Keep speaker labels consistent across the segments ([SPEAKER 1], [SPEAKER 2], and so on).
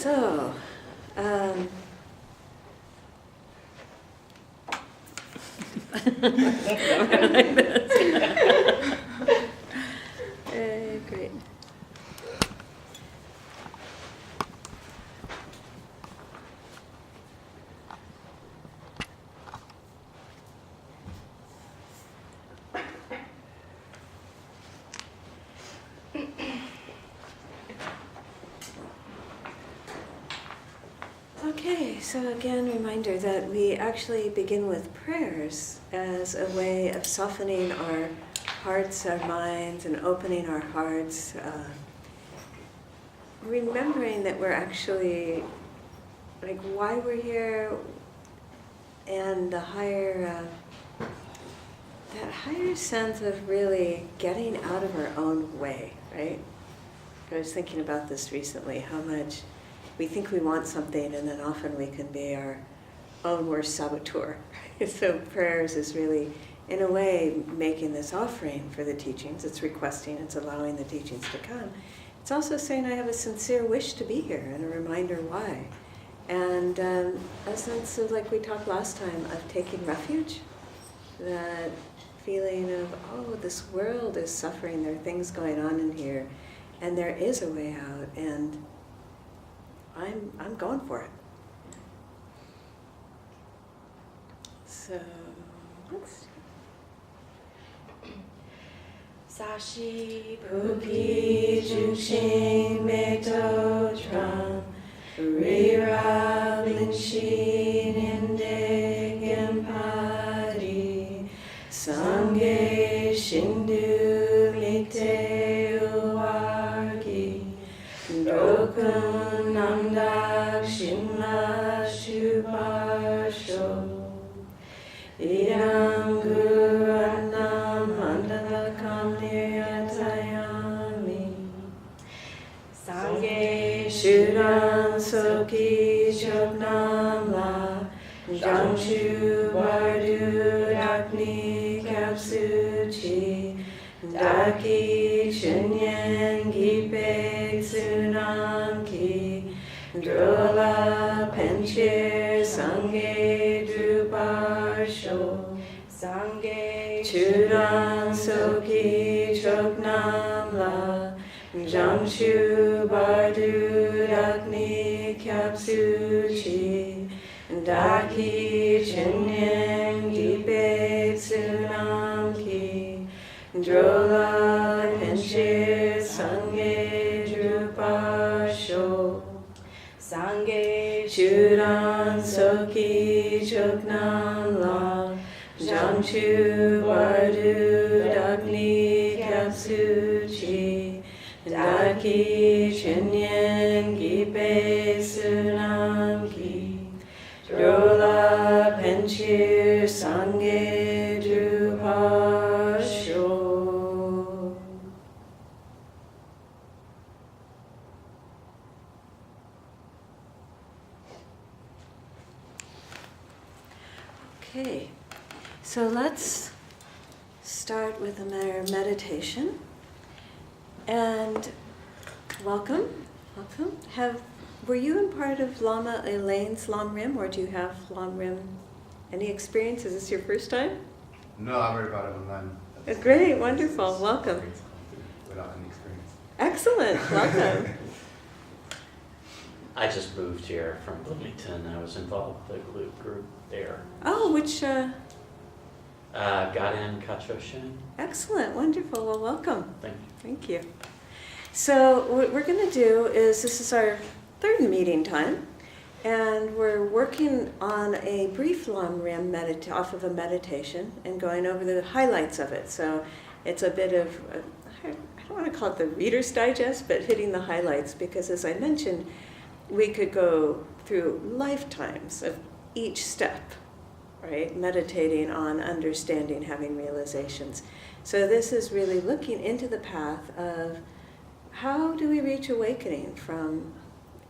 [SPEAKER 1] So, great. Okay, so again, reminder that we actually begin with prayers as a way of softening our hearts, our minds, and opening our hearts. Remembering that we're actually, like, why we're here, and the higher, that higher sense of really getting out of our own way, right? I was thinking about this recently, how much we think we want something, and then often we can be our own worst saboteur. So prayers is really, in a way, making this offering for the teachings. It's requesting, it's allowing the teachings to come. It's also saying I have a sincere wish to be here, and a reminder why. And a sense of, like we talked last time, of taking refuge. That feeling of, oh, this world is suffering, there are things going on in here, and there is a way out, and I'm going for it. So, let's Sashi Puki Jukshin Meto Tram Rira Blinshin Inde Gempari Sange Shindu Mite Uwagi Dokun Namdak Shinla Shubasho Idam Guranam Mandalakam Niyatayami Sange Shuran Soki Choknam La Jangshu Bardu Dakni Kapsuchi Daki Chunyen Gipek Sunam Ki Drola Penchir Sange Druparsho Sange Churan Soki Choknam La Jangshu Bardu Dakni Kapsuchi Daki Chinyen Gipek Sunam Ki Drola Penchir Sange Drupasho Sange Churan Soki Choknam La Jangshu Bardu Dakni Kapsuchi Daki Chinyen Gipe Sunam Ki Drola Penchir Sange Drupasho. Okay, so let's start with a meditation. And welcome. Were you in part of Lama Elaine's Lam Rim, or do you have Lam Rim? Any experience? Is this your first time?
[SPEAKER 2] No, I've heard about it online.
[SPEAKER 1] Great, wonderful, welcome.
[SPEAKER 2] Without any experience.
[SPEAKER 1] Excellent, welcome.
[SPEAKER 3] I just moved here from Bloomington. I was involved with a group there.
[SPEAKER 1] Oh, which?
[SPEAKER 3] Gaden Kachoshin.
[SPEAKER 1] Excellent, wonderful. Well, welcome.
[SPEAKER 3] Thank you.
[SPEAKER 1] Thank you. So what we're going to do is, this is our third meeting time, and we're working on a brief Lam Rim off of a meditation and going over the highlights of it. So it's a bit of, I don't want to call it the Reader's Digest, but hitting the highlights, because as I mentioned, we could go through lifetimes of each step, right? Meditating on understanding, having realizations. So this is really looking into the path of how do we reach awakening from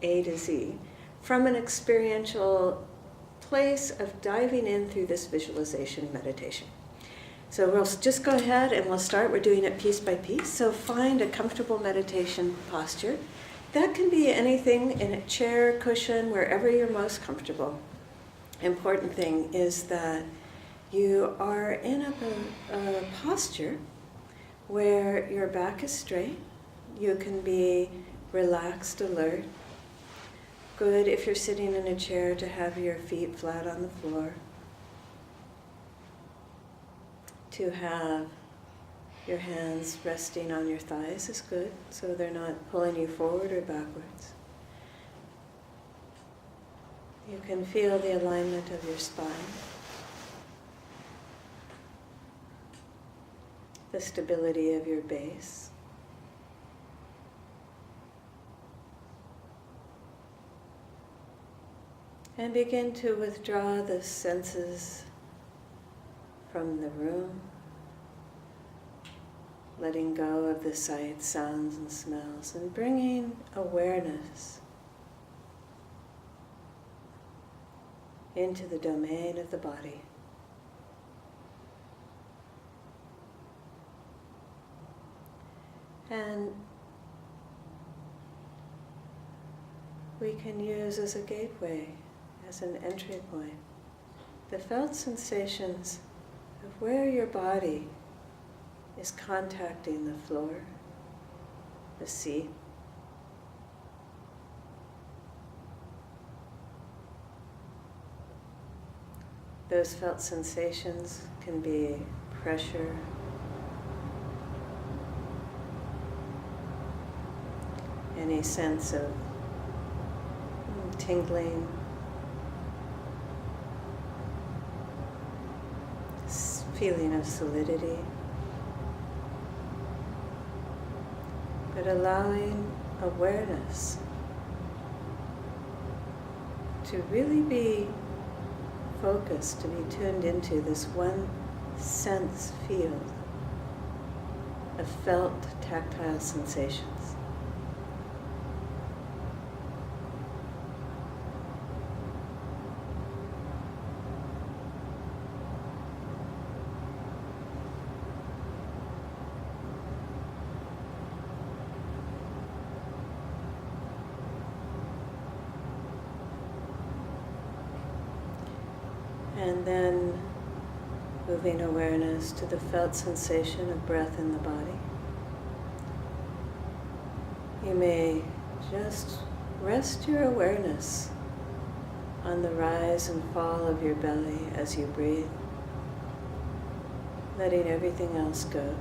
[SPEAKER 1] A to Z, from an experiential place of diving in through this visualization meditation. So we'll just go ahead and we'll start. We're doing it piece by piece. So find a comfortable meditation posture. that can be anything, in a chair, cushion, wherever you're most comfortable. Important thing is that you are in a posture where your back is straight. You can be relaxed, alert. Good if you're sitting in a chair to have your feet flat on the floor. To have your hands resting on your thighs is good, so they're not pulling you forward or backwards. You can feel the alignment of your spine, the stability of your base. And begin to withdraw the senses from the room, letting go of the sights, sounds, and smells, and bringing awareness into the domain of the body. And we can use as a gateway, as an entry point, the felt sensations of where your body is contacting the floor, the seat. Those felt sensations can be pressure, any sense of tingling, feeling of solidity, but allowing awareness to really be focused, to be tuned into this one sense field of felt tactile sensations. And then moving awareness to the felt sensation of breath in the body. You may just rest your awareness on the rise and fall of your belly as you breathe, letting everything else go.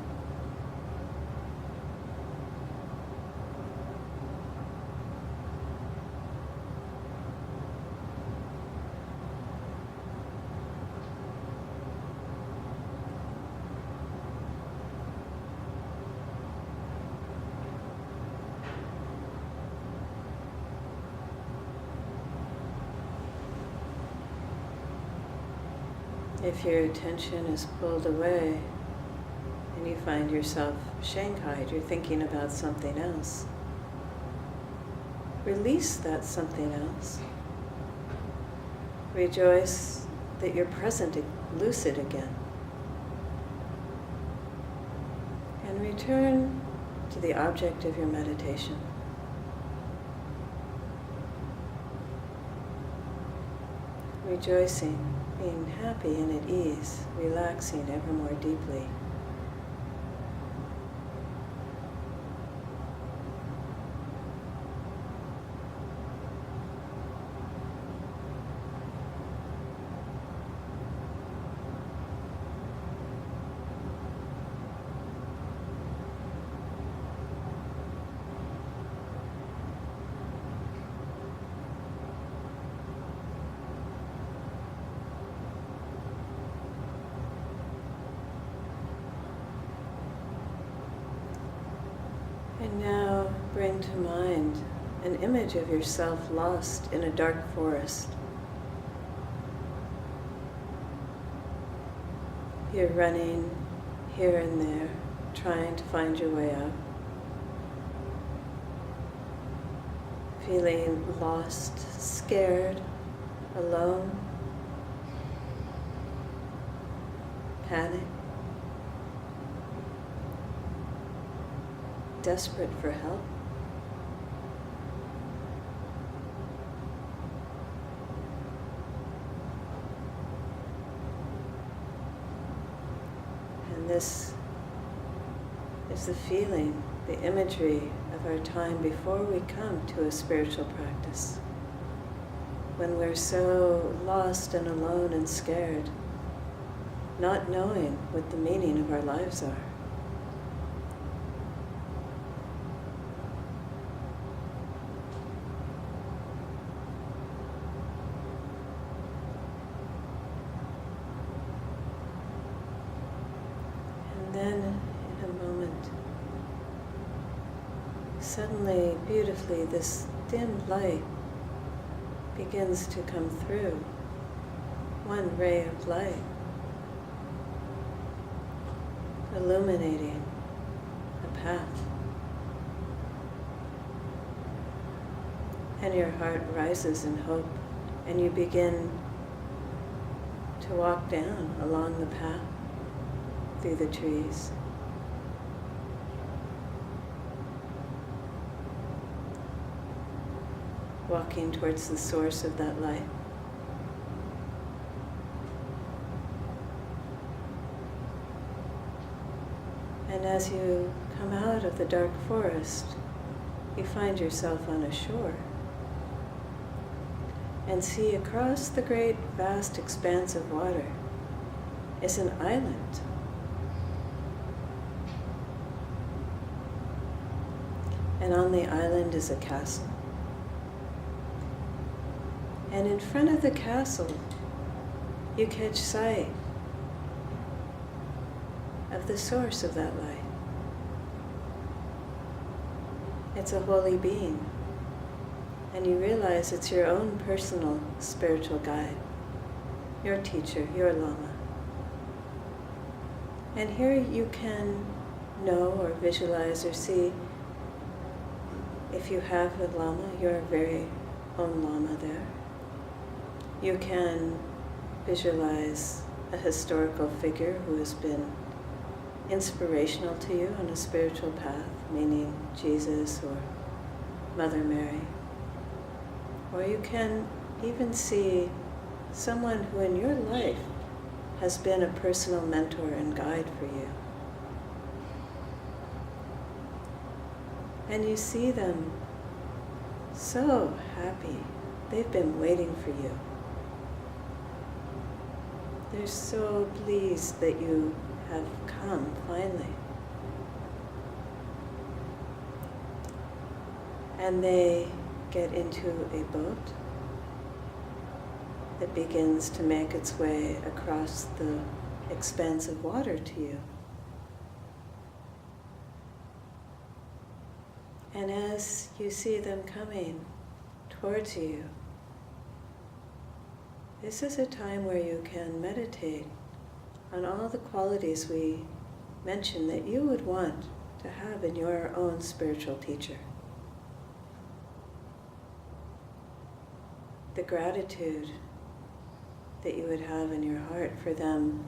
[SPEAKER 1] If your attention is pulled away and you find yourself shanghaied, you're thinking about something else, release that something else. Rejoice that you're present, lucid again. And return to the object of your meditation. Rejoicing, being happy and at ease, relaxing ever more deeply. And now bring to mind an image of yourself lost in a dark forest. You're running here and there, trying to find your way out. Feeling lost, scared, alone, panic. Desperate for help. And this is the feeling, the imagery of our time before we come to a spiritual practice. When we're so lost and alone and scared, not knowing what the meaning of our lives are. And then, in a moment, suddenly, beautifully, this dim light begins to come through. One ray of light, illuminating a path. And your heart rises in hope, and you begin to walk down along the path through the trees. Walking towards the source of that light. And as you come out of the dark forest, you find yourself on a shore and see across the great vast expanse of water is an island. And on the island is a castle. And in front of the castle, you catch sight of the source of that light. It's a holy being, and you realize it's your own personal spiritual guide, your teacher, your Lama. And here you can know or visualize or see, if you have a Lama, your very own Lama there. You can visualize a historical figure who has been inspirational to you on a spiritual path, meaning Jesus or Mother Mary. Or you can even see someone who in your life has been a personal mentor and guide for you. And you see them so happy. They've been waiting for you. They're so pleased that you have come finally. And they get into a boat that begins to make its way across the expanse of water to you. And as you see them coming towards you, this is a time where you can meditate on all the qualities we mentioned that you would want to have in your own spiritual teacher. The gratitude that you would have in your heart for them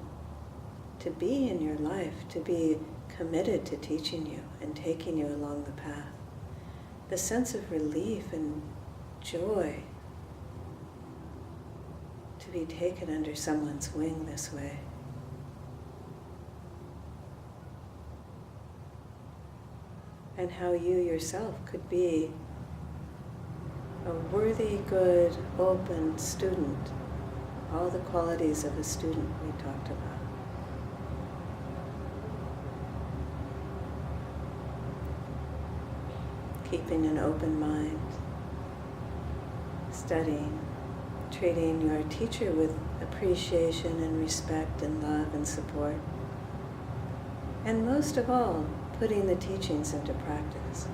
[SPEAKER 1] to be in your life, to be committed to teaching you and taking you along the path. The sense of relief and joy to be taken under someone's wing this way. And how you yourself could be a worthy, good, open student. All the qualities of a student we talked about. Keeping an open mind, studying, treating your teacher with appreciation and respect and love and support. And most of all, putting the teachings into practice.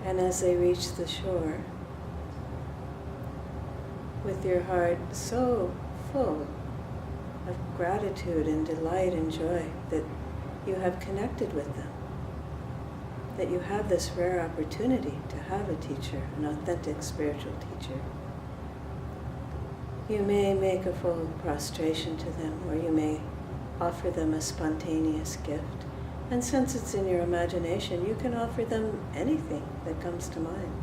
[SPEAKER 1] And as they reach the shore, with your heart so full of gratitude and delight and joy that you have connected with them, that you have this rare opportunity to have a teacher, an authentic spiritual teacher. You may make a full prostration to them, or you may offer them a spontaneous gift. And since it's in your imagination, you can offer them anything that comes to mind.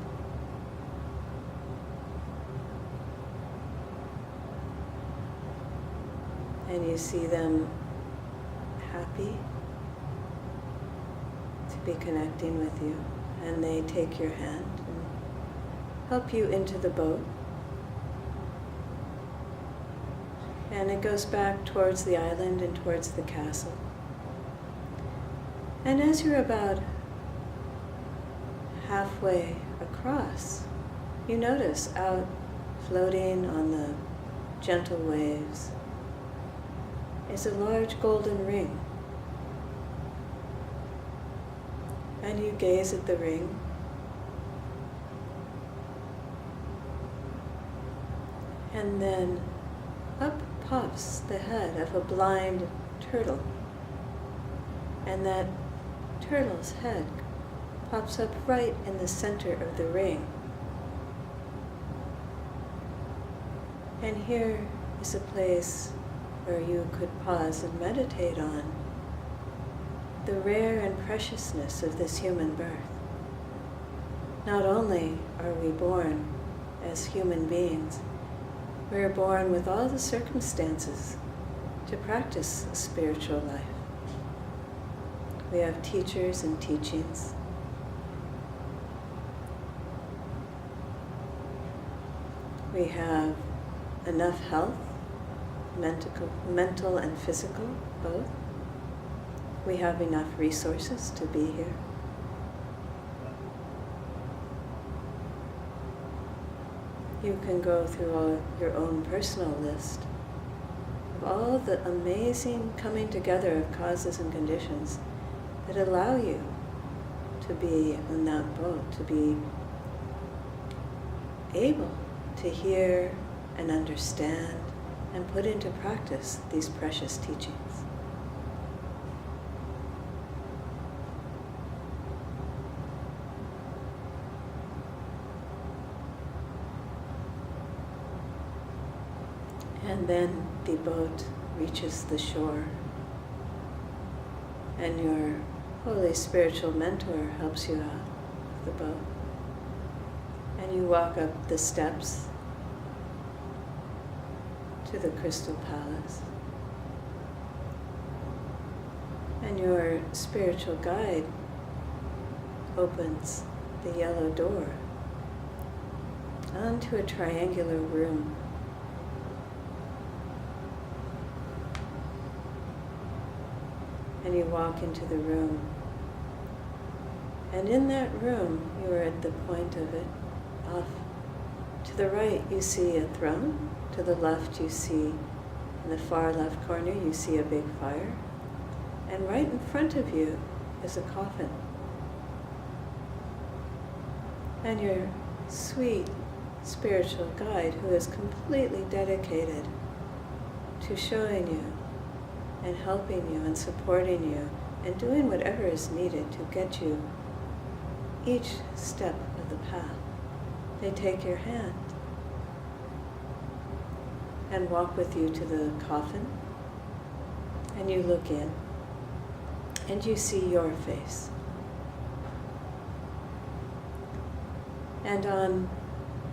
[SPEAKER 1] and you see them happy to be connecting with you, and they take your hand and help you into the boat. And it goes back towards the island and towards the castle. And as you're about halfway across, you notice out floating on the gentle waves is a large golden ring. And you gaze at the ring, and then up pops the head of a blind turtle, and that turtle's head pops up right in the center of the ring. And here is a place where you could pause and meditate on the rare and preciousness of this human birth. Not only are we born as human beings, we are born with all the circumstances to practice a spiritual life. We have teachers and teachings. We have enough health, mental and physical, both. We have enough resources to be here. You can go through all your own personal list of all the amazing coming together of causes and conditions that allow you to be on that boat, to be able to hear and understand and put into practice these precious teachings. And then the boat reaches the shore, and your holy spiritual mentor helps you out of the boat. And you walk up the steps to the Crystal Palace. And your spiritual guide opens the yellow door onto a triangular room. And you walk into the room. And in that room, you are at the point of it. Off to the right, you see a throne. To the left, you see, in the far left corner, you see a big fire. And right in front of you is a coffin. And your sweet spiritual guide, who is completely dedicated to showing you and helping you and supporting you and doing whatever is needed to get you each step of the path. They take your hand and walk with you to the coffin, and you look in and you see your face. And on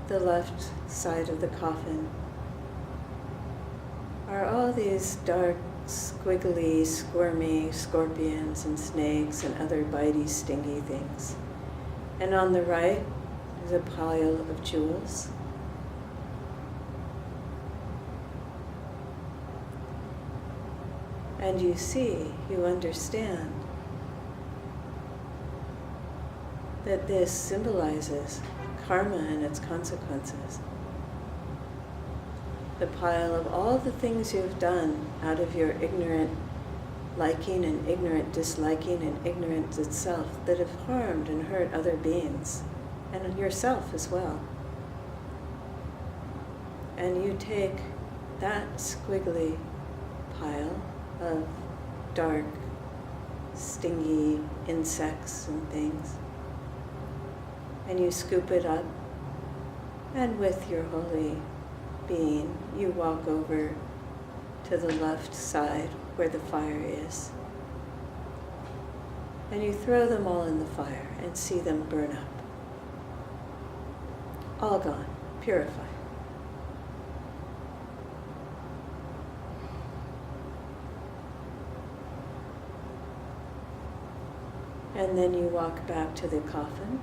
[SPEAKER 1] the left side of the coffin are all these dark, squiggly, squirmy scorpions and snakes and other bitey, stingy things. And on the right is a pile of jewels. And you see, you understand that this symbolizes karma and its consequences. The pile of all the things you've done out of your ignorant liking and ignorant disliking and ignorance itself that have harmed and hurt other beings and yourself as well. And you take that squiggly pile of dark, stingy insects and things, and you scoop it up, and with your holy being, you walk over to the left side where the fire is, and you throw them all in the fire and see them burn up. All gone, purified. And then you walk back to the coffin.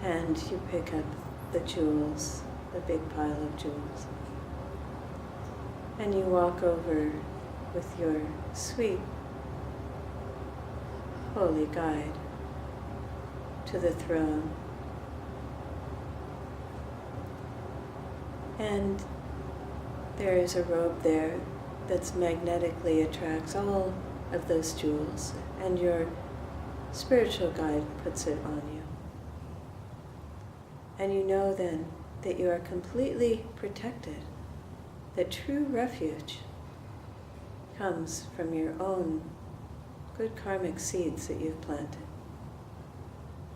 [SPEAKER 1] And you pick up the jewels, the big pile of jewels. And you walk over with your sweet, holy guide to the throne. And there is a robe there that magnetically attracts all of those jewels, and your spiritual guide puts it on you. And you know then that you are completely protected, that true refuge comes from your own good karmic seeds that you've planted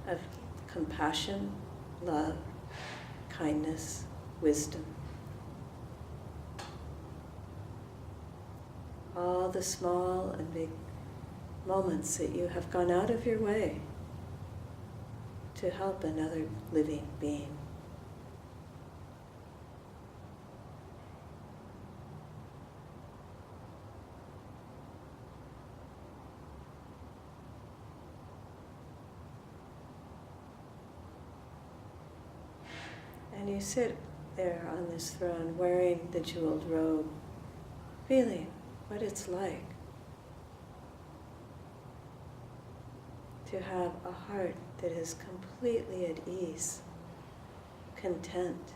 [SPEAKER 1] of compassion, love, kindness, wisdom. All the small and big moments that you have gone out of your way to help another living being. And you sit there on this throne wearing the jeweled robe, feeling what it's like to have a heart that is completely at ease, content,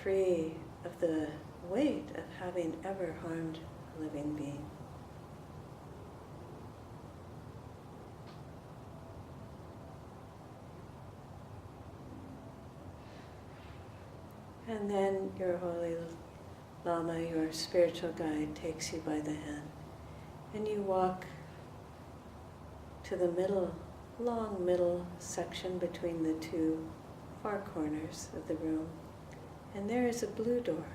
[SPEAKER 1] free of the weight of having ever harmed a living being. And then your holy Lama, your spiritual guide, takes you by the hand, and you walk to the long middle section between the two far corners of the room, and there is a blue door.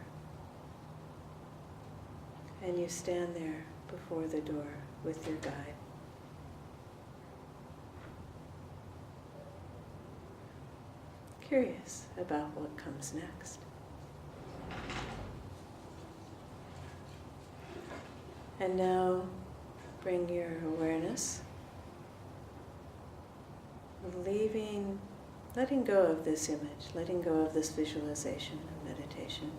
[SPEAKER 1] And you stand there before the door with your guide. Curious about what comes next. And now bring your awareness, letting go of this image, letting go of this visualization of meditation,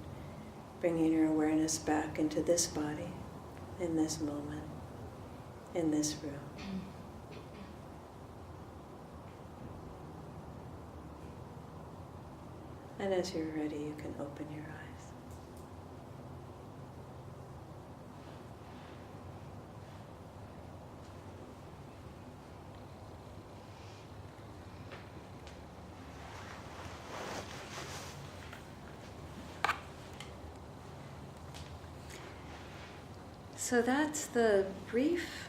[SPEAKER 1] bringing your awareness back into this body, in this moment, in this room. And as you're ready, you can open your eyes. So that's the brief.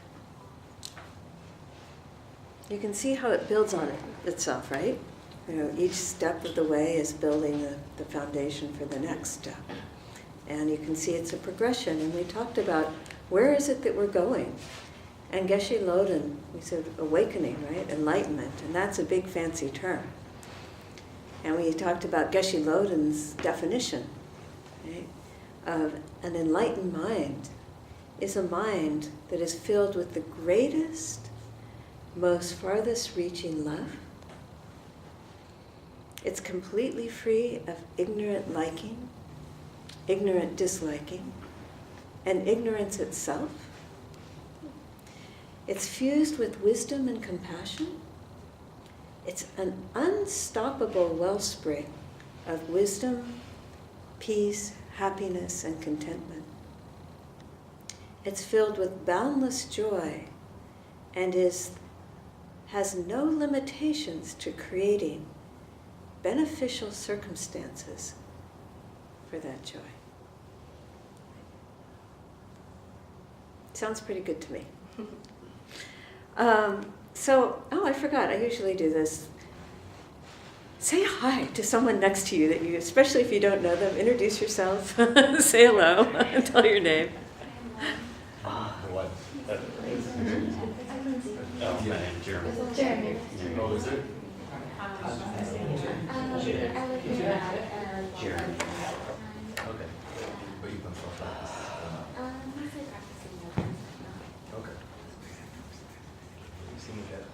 [SPEAKER 1] You can see how it builds on itself, right? You know, each step of the way is building the foundation for the next step. And you can see it's a progression. And we talked about where is it that we're going? And Geshe Loden, we said awakening, right? Enlightenment. And that's a big fancy term. And we talked about Geshe Loden's definition, right? Of an enlightened mind is a mind that is filled with the greatest, most farthest reaching love. It's completely free of ignorant liking, ignorant disliking, and ignorance itself. It's fused with wisdom and compassion. It's an unstoppable wellspring of wisdom, peace, happiness, and contentment. It's filled with boundless joy and has no limitations to creating beneficial circumstances for that joy. Sounds pretty good to me. I forgot, I usually do this. Say hi to someone next to you that you, especially if you don't know them, introduce yourself, say hello, tell your name.
[SPEAKER 2] What?
[SPEAKER 3] Oh, my name's Jeremy.
[SPEAKER 4] Jeremy.
[SPEAKER 2] Oh, is it?
[SPEAKER 4] I live here.
[SPEAKER 3] Sure.
[SPEAKER 2] Okay. But you can still practice.
[SPEAKER 4] Mostly practicing yoga and whatnot.
[SPEAKER 2] Okay. You seem to get it.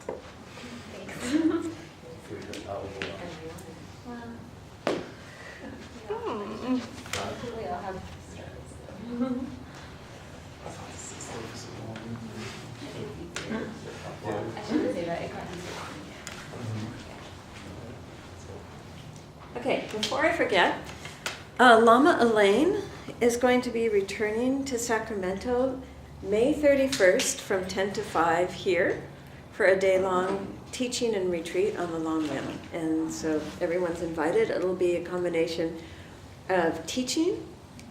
[SPEAKER 4] Thanks.
[SPEAKER 3] Food is probably
[SPEAKER 4] Well,
[SPEAKER 1] Hmm.
[SPEAKER 4] we all have struggles. I shouldn't say that. It got easier.
[SPEAKER 1] Okay, before I forget, Lama Elaine is going to be returning to Sacramento May 31st from 10 to 5 here for a day-long teaching and retreat on the Long Rim. And so everyone's invited. It'll be a combination of teaching,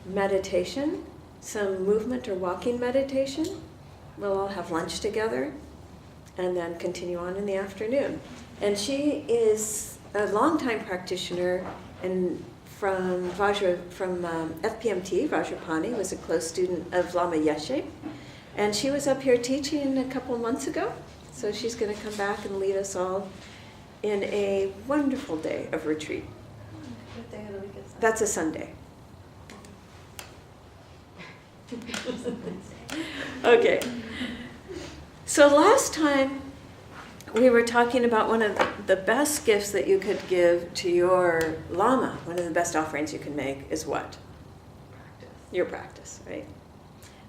[SPEAKER 1] meditation, some movement or walking meditation. We'll all have lunch together and then continue on in the afternoon. And she is a longtime practitioner and from FPMT, Vajrapani, was a close student of Lama Yeshe. And she was up here teaching a couple months ago. So she's going to come back and lead us all in a wonderful day of retreat.
[SPEAKER 4] What day of the week is that?
[SPEAKER 1] That's a Sunday. Okay. So last time we were talking about one of the best gifts that you could give to your Lama. One of the best offerings you can make is what?
[SPEAKER 4] Practice.
[SPEAKER 1] Your practice, right?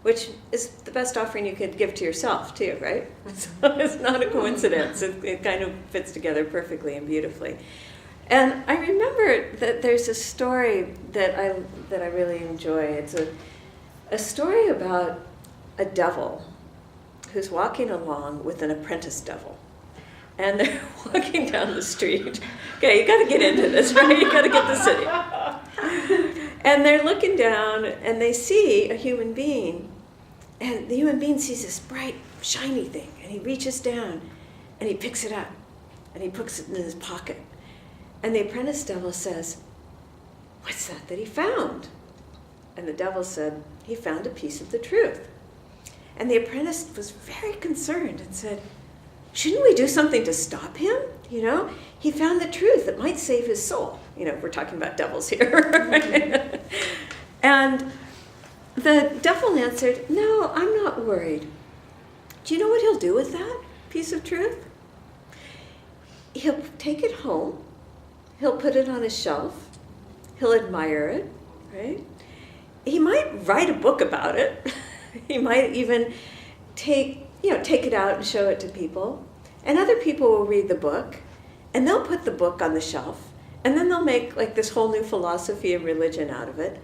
[SPEAKER 1] Which is the best offering you could give to yourself too, right? So it's not a coincidence. It kind of fits together perfectly and beautifully. And I remember that there's a story that I really enjoy. It's a story about a devil who's walking along with an apprentice devil. And they're walking down the street. Okay, you got to get into this, right? You got to get the city. And they're looking down, and they see a human being. And the human being sees this bright, shiny thing. And he reaches down, and he picks it up. And he puts it in his pocket. And the apprentice devil says, "What's that he found?" And the devil said, "He found a piece of the truth." And the apprentice was very concerned and said, "Shouldn't we do something to stop him? You know, he found the truth. It might save his soul." You know, we're talking about devils here. And the devil answered, "No, I'm not worried. Do you know what he'll do with that piece of truth? He'll take it home. He'll put it on a shelf. He'll admire it, right? He might write a book about it. He might even take it out and show it to people. And other people will read the book, and they'll put the book on the shelf, and then they'll make like this whole new philosophy and religion out of it.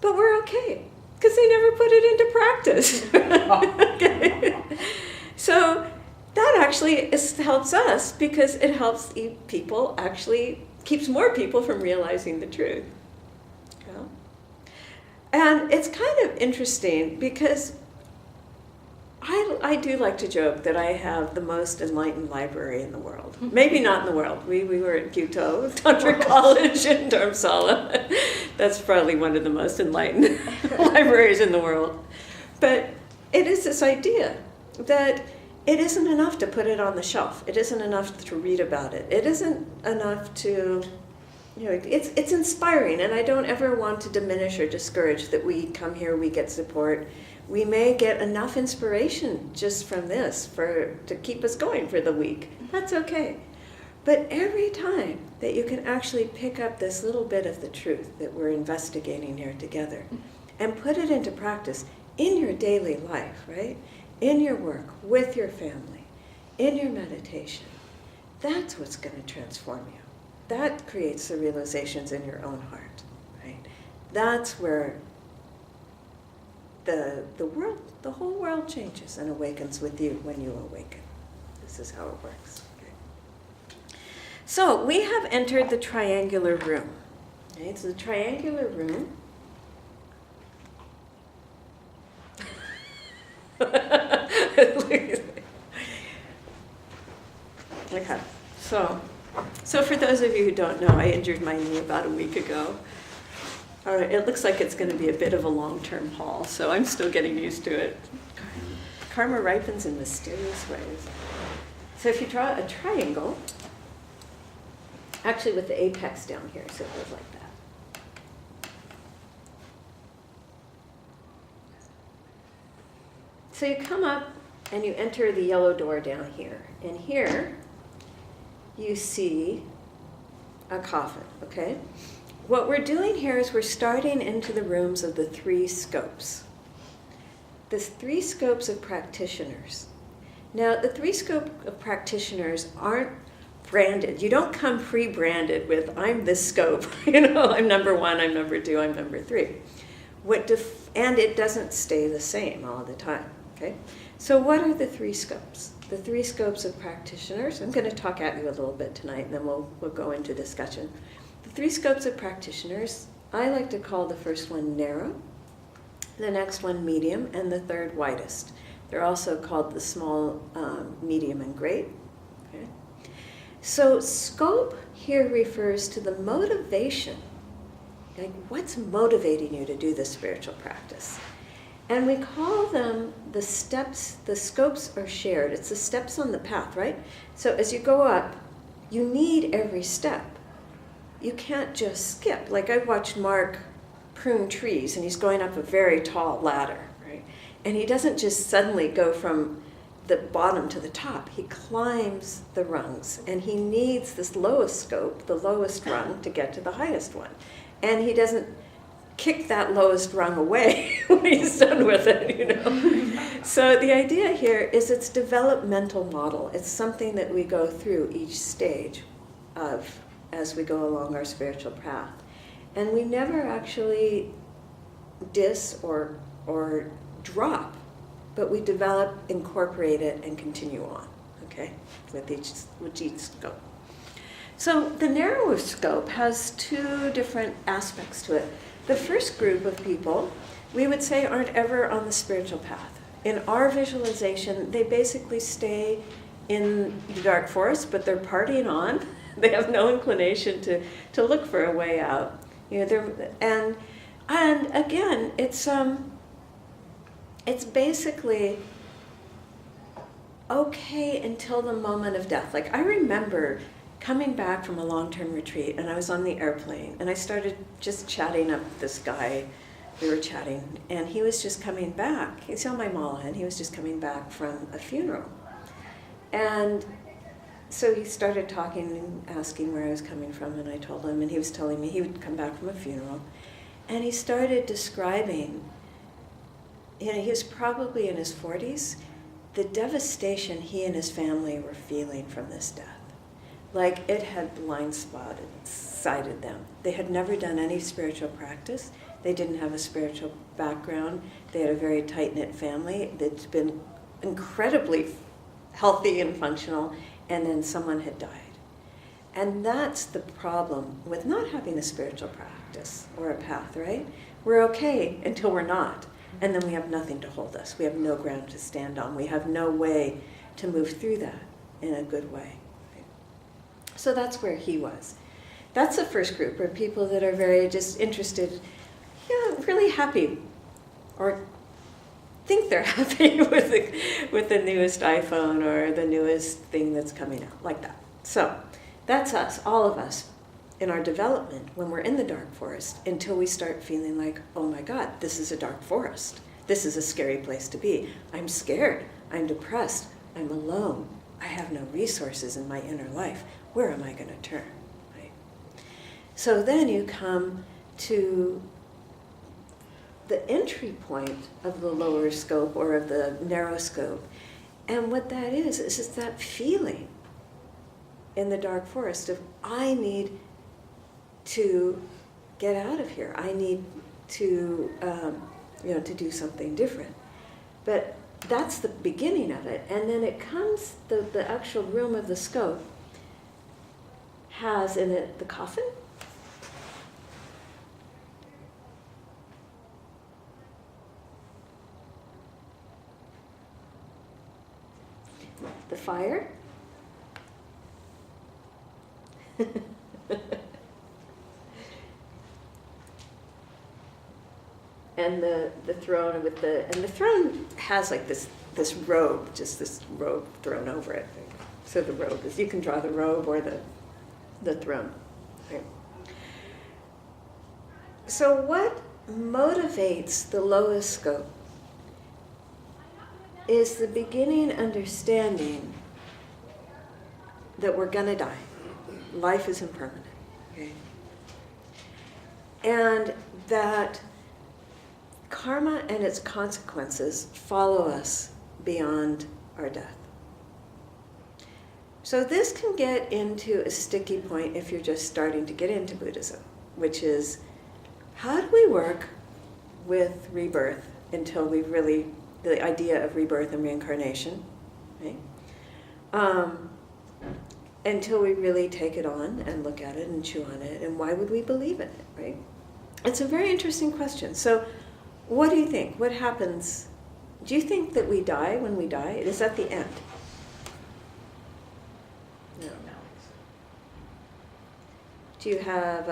[SPEAKER 1] But we're okay, because they never put it into practice." Okay. So that actually helps us, because it helps people, actually keeps more people from realizing the truth. Yeah. And it's kind of interesting, because I do like to joke that I have the most enlightened library in the world. Maybe not in the world. We were at Kyoto, Tantra College in Dharamsala. That's probably one of the most enlightened libraries in the world. But it is this idea that it isn't enough to put it on the shelf. It isn't enough to read about it. It isn't enough to, it's inspiring, and I don't ever want to diminish or discourage that we come here, we get support. We may get enough inspiration just from this to keep us going for the week. That's okay. But every time that you can actually pick up this little bit of the truth that we're investigating here together and put it into practice in your daily life, right? In your work, with your family, in your meditation, that's what's going to transform you. That creates the realizations in your own heart, right? That's where the whole world changes and awakens with you when you awaken. This is how it works. Okay. So we have entered the triangular room. Okay, it's the triangular room. Okay. So for those of you who don't know, I injured my knee about a week ago. All right, it looks like it's going to be a bit of a long-term haul, so I'm still getting used to it. Karma ripens in mysterious ways. So if you draw a triangle, actually with the apex down here, so it goes like that. So you come up and you enter the yellow door down here. And here you see a coffin, okay? What we're doing here is we're starting into the rooms of the three scopes. The three scopes of practitioners. Now, the three scope of practitioners aren't branded. You don't come pre-branded with, I'm this scope, I'm number 1, I'm number 2, I'm number 3. And it doesn't stay the same all the time, okay? So what are the three scopes? The three scopes of practitioners. I'm going to talk at you a little bit tonight, and then we'll go into discussion. The three scopes of practitioners, I like to call the first one narrow, the next one medium, and the third widest. They're also called the small, medium, and great. Okay? So scope here refers to the motivation. Like, what's motivating you to do this spiritual practice? And we call them the steps. The scopes are shared. It's the steps on the path, right? So as you go up, you need every step. You can't just skip. Like, I watched Mark prune trees, and he's going up a very tall ladder, right? And he doesn't just suddenly go from the bottom to the top. He climbs the rungs, and he needs this lowest scope, the lowest rung, to get to the highest one. And he doesn't kick that lowest rung away when he's done with it, So the idea here is it's developmental model. It's something that we go through each stage of as we go along our spiritual path. And we never actually or drop, but we develop, incorporate it, and continue on, okay, with each scope. So the narrower scope has two different aspects to it. The first group of people, we would say, aren't ever on the spiritual path. In our visualization, they basically stay in the dark forest, but they're partying on. They have no inclination to look for a way out. And again, it's basically okay until the moment of death. Like, I remember coming back from a long-term retreat, and I was on the airplane, and I started just chatting up this guy. We were chatting, and he was just coming back. He's on my mala, and he was just coming back from a funeral. And so he started talking and asking where I was coming from, and I told him, and he was telling me he would come back from a funeral. And he started describing, he was probably in his 40s, the devastation he and his family were feeling from this death. Like, it had blindsided them. They had never done any spiritual practice. They didn't have a spiritual background. They had a very tight-knit family that's been incredibly healthy and functional, and then someone had died. And that's the problem with not having a spiritual practice or a path, right? We're okay until we're not, and then we have nothing to hold us. We have no ground to stand on. We have no way to move through that in a good way. So that's where he was. That's the first group, are people that are very just interested, really happy, or think they're happy with the newest iPhone or the newest thing that's coming out, like that. So that's us, all of us, in our development when we're in the dark forest, until we start feeling like, oh my God, this is a dark forest. This is a scary place to be. I'm scared. I'm depressed. I'm alone. I have no resources in my inner life. Where am I going to turn? Right? So then you come to the entry point of the lower scope or of the narrow scope. And what that is just that feeling in the dark forest of, I need to get out of here. I need to, to do something different. But that's the beginning of it. And then it comes, the actual room of the scope has in it the coffin, the fire, and the throne with the throne has like this robe, just this robe thrown over it. So the robe is, you can draw the robe or the throne. Right? So what motivates the lowest scope is the beginning understanding that we're going to die. Life is impermanent. Okay? And that karma and its consequences follow us beyond our death. So this can get into a sticky point if you're just starting to get into Buddhism, which is, how do we work with rebirth until we really, the idea of rebirth and reincarnation, right? Until we really take it on and look at it and chew on it, and why would we believe in it, right? It's a very interesting question. So what do you think? What happens? Do you think that we die when we die? Is that the end? No. Do you have,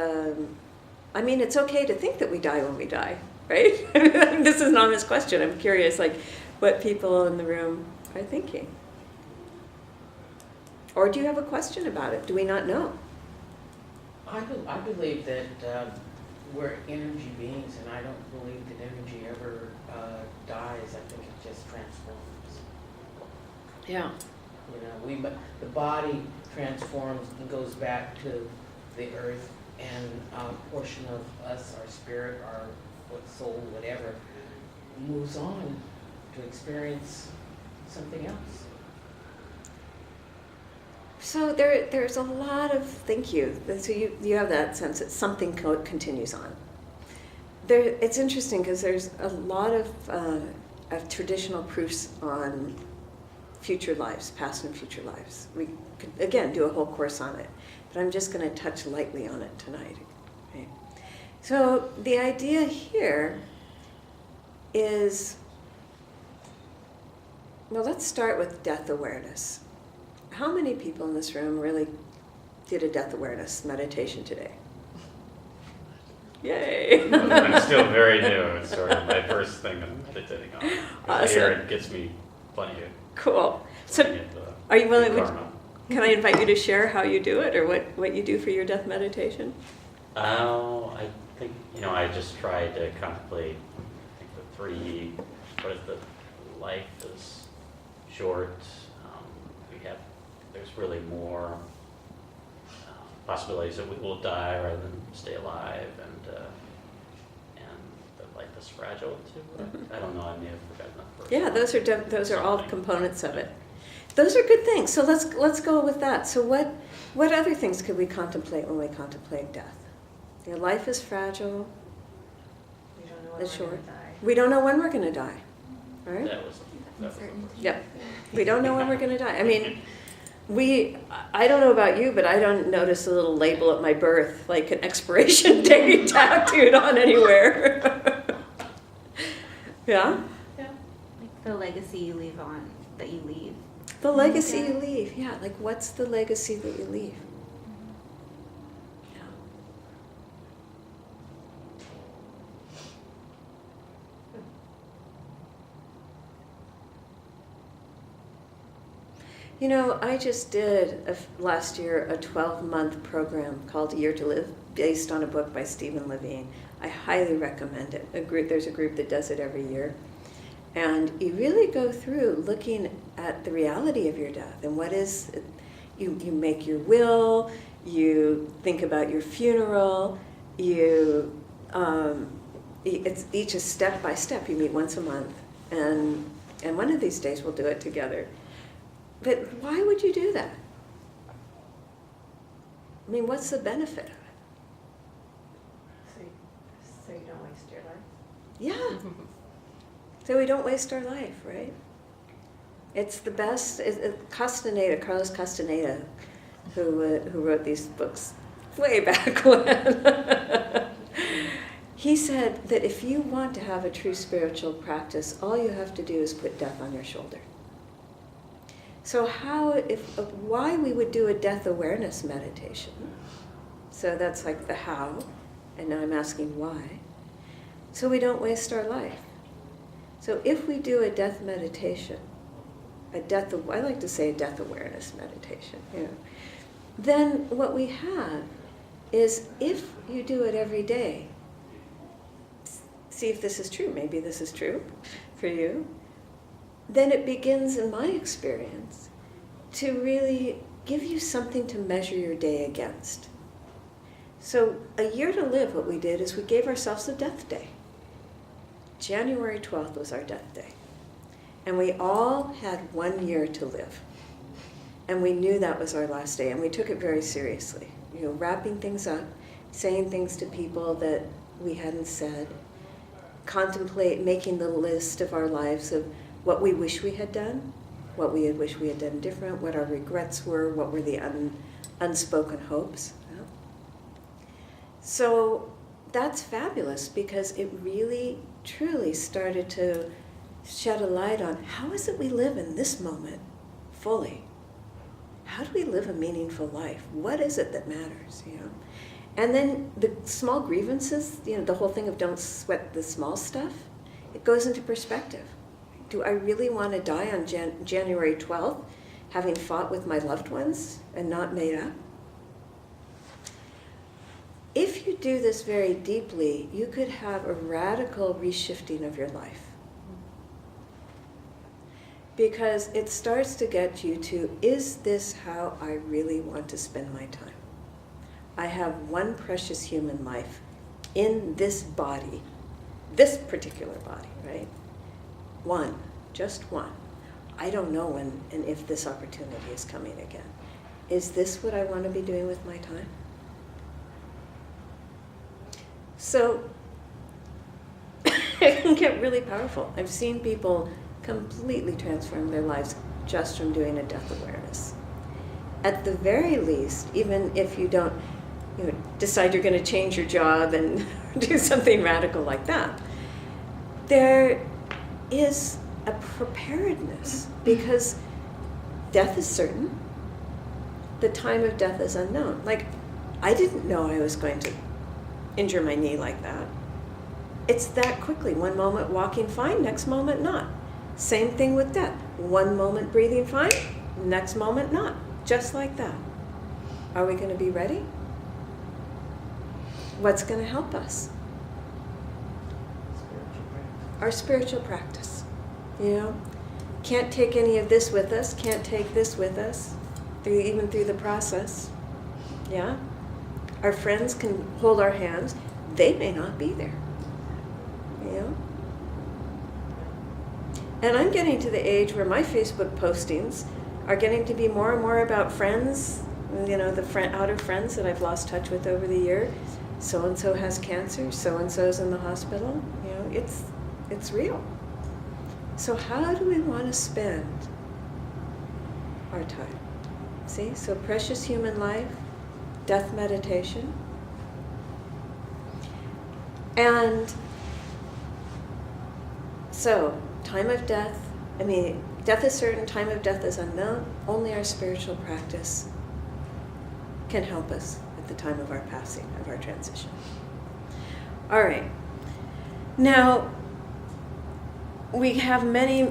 [SPEAKER 1] I mean, it's okay to think that we die when we die, right? This is an honest question. I'm curious, like, what people in the room are thinking. Or do you have a question about it? Do we not know?
[SPEAKER 5] I believe that we're energy beings, and I don't believe that energy ever dies. I think it just transforms.
[SPEAKER 1] Yeah.
[SPEAKER 5] You know, the body transforms and goes back to the earth, and a portion of us, our spirit, our soul, whatever, moves on to experience something else.
[SPEAKER 1] So there's a lot of, thank you. So you have that sense that something continues on. It's interesting because there's a lot of traditional proofs on future lives, past and future lives. We could, again, do a whole course on it, but I'm just going to touch lightly on it tonight. Okay? So the idea here is, well, let's start with death awareness. How many people in this room really did a death awareness meditation today? Yay!
[SPEAKER 3] I'm still very new. It's sort of my first thing I'm meditating on.
[SPEAKER 1] Awesome.
[SPEAKER 3] Here it gets me plenty of.
[SPEAKER 1] Cool. So, are you willing? Can I invite you to share how you do it, or what you do for your death meditation?
[SPEAKER 3] I think I just try to contemplate. I think the three. What is the life is short. There's really more possibilities that we will die rather than stay alive, and that life is fragile too. I don't know. I may have forgotten that first.
[SPEAKER 1] Yeah, those are all components of it. Those are good things. So let's go with that. So what other things could we contemplate when we contemplate death? Your life is fragile.
[SPEAKER 6] We don't know when
[SPEAKER 1] It's
[SPEAKER 6] we're
[SPEAKER 1] short.
[SPEAKER 6] gonna die.
[SPEAKER 1] We don't know when we're going to die. Right?
[SPEAKER 3] That was the first.
[SPEAKER 1] Yep. We don't know when we're going to die. I mean, I don't know about you, but I don't notice a little label at my birth, like an expiration date tattooed on anywhere. Yeah?
[SPEAKER 4] Yeah. Like the legacy you leave on, that you leave.
[SPEAKER 1] The legacy you leave. Yeah, like what's the legacy that you leave? Yeah. You know, I just did last year a 12-month program called A Year to Live, based on a book by Stephen Levine. I highly recommend it. There's a group that does it every year. And you really go through looking at the reality of your death and what is, you make your will, you think about your funeral, it's each a step by step. You meet once a month, and one of these days we'll do it together. But why would you do that? I mean, what's the benefit of it?
[SPEAKER 6] So you don't waste your life?
[SPEAKER 1] Yeah. So we don't waste our life, right? It's the best. Carlos Castaneda, who wrote these books way back when, he said that if you want to have a true spiritual practice, all you have to do is put death on your shoulder. So why we would do a death awareness meditation? So that's like the how, and now I'm asking why. So we don't waste our life. So if we do a death meditation, I like to say a death awareness meditation, then what we have is, if you do it every day, see if this is true, maybe this is true for you, then it begins, in my experience, to really give you something to measure your day against. So a year to live, what we did is we gave ourselves a death day. January 12th was our death day. And we all had 1 year to live. And we knew that was our last day, and we took it very seriously. You know, wrapping things up, saying things to people that we hadn't said, making the list of our lives of what we wish we had done, what we had wished we had done different, what our regrets were, what were the unspoken hopes. Yeah. So that's fabulous, because it really, truly started to shed a light on how is it we live in this moment fully? How do we live a meaningful life? What is it that matters, you know? And then the small grievances, you know, the whole thing of don't sweat the small stuff, it goes into perspective. Do I really want to die on January 12th, having fought with my loved ones and not made up? If you do this very deeply, you could have a radical reshifting of your life. Because it starts to get you to, is this how I really want to spend my time? I have one precious human life in this body, this particular body, right? One, just one. I don't know when and if this opportunity is coming again. Is this what I want to be doing with my time? So it can get really powerful. I've seen people completely transform their lives just from doing a death awareness. At the very least, even if you don't decide you're going to change your job and do something radical like that, there is a preparedness, because death is certain, the time of death is unknown. Like, I didn't know I was going to injure my knee like that. It's that quickly. One moment walking fine, next moment not. Same thing with death. One moment breathing fine, next moment not. Just like that. Are we going to be ready? What's going to help us? Our spiritual practice. You know? Can't take any of this with us, can't take this with us, even through the process. Yeah? Our friends can hold our hands. They may not be there. You know? And I'm getting to the age where my Facebook postings are getting to be more and more about friends, you know, out of friends that I've lost touch with over the year. So-and-so has cancer, so-and-so's in the hospital. You know, it's real. So how do we want to spend our time? See, so precious human life, death meditation. And so, time of death, death is certain, time of death is unknown. Only our spiritual practice can help us at the time of our passing, of our transition. All right. Now, we have many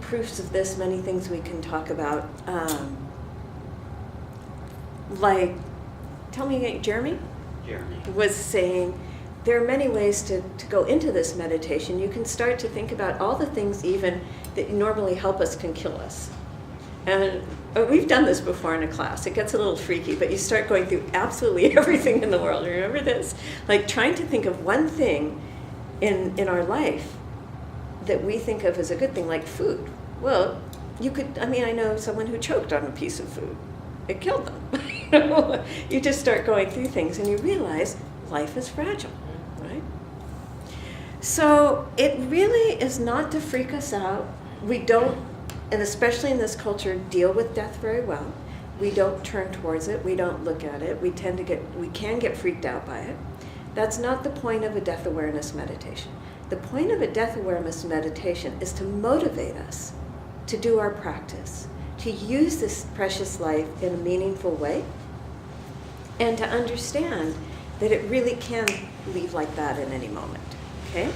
[SPEAKER 1] proofs of this, many things we can talk about. Tell me again, Jeremy was saying, there are many ways to go into this meditation. You can start to think about all the things even that normally help us can kill us. And we've done this before in a class. It gets a little freaky, but you start going through absolutely everything in the world. Remember this? Like trying to think of one thing in our life that we think of as a good thing, like food. Well, I know someone who choked on a piece of food. It killed them. You just start going through things and you realize life is fragile, right? So it really is not to freak us out. We don't, and especially in this culture, deal with death very well. We don't turn towards it. We don't look at it. We can get freaked out by it. That's not the point of a death awareness meditation. The point of a death awareness meditation is to motivate us to do our practice, to use this precious life in a meaningful way, and to understand that it really can leave like that in any moment, okay?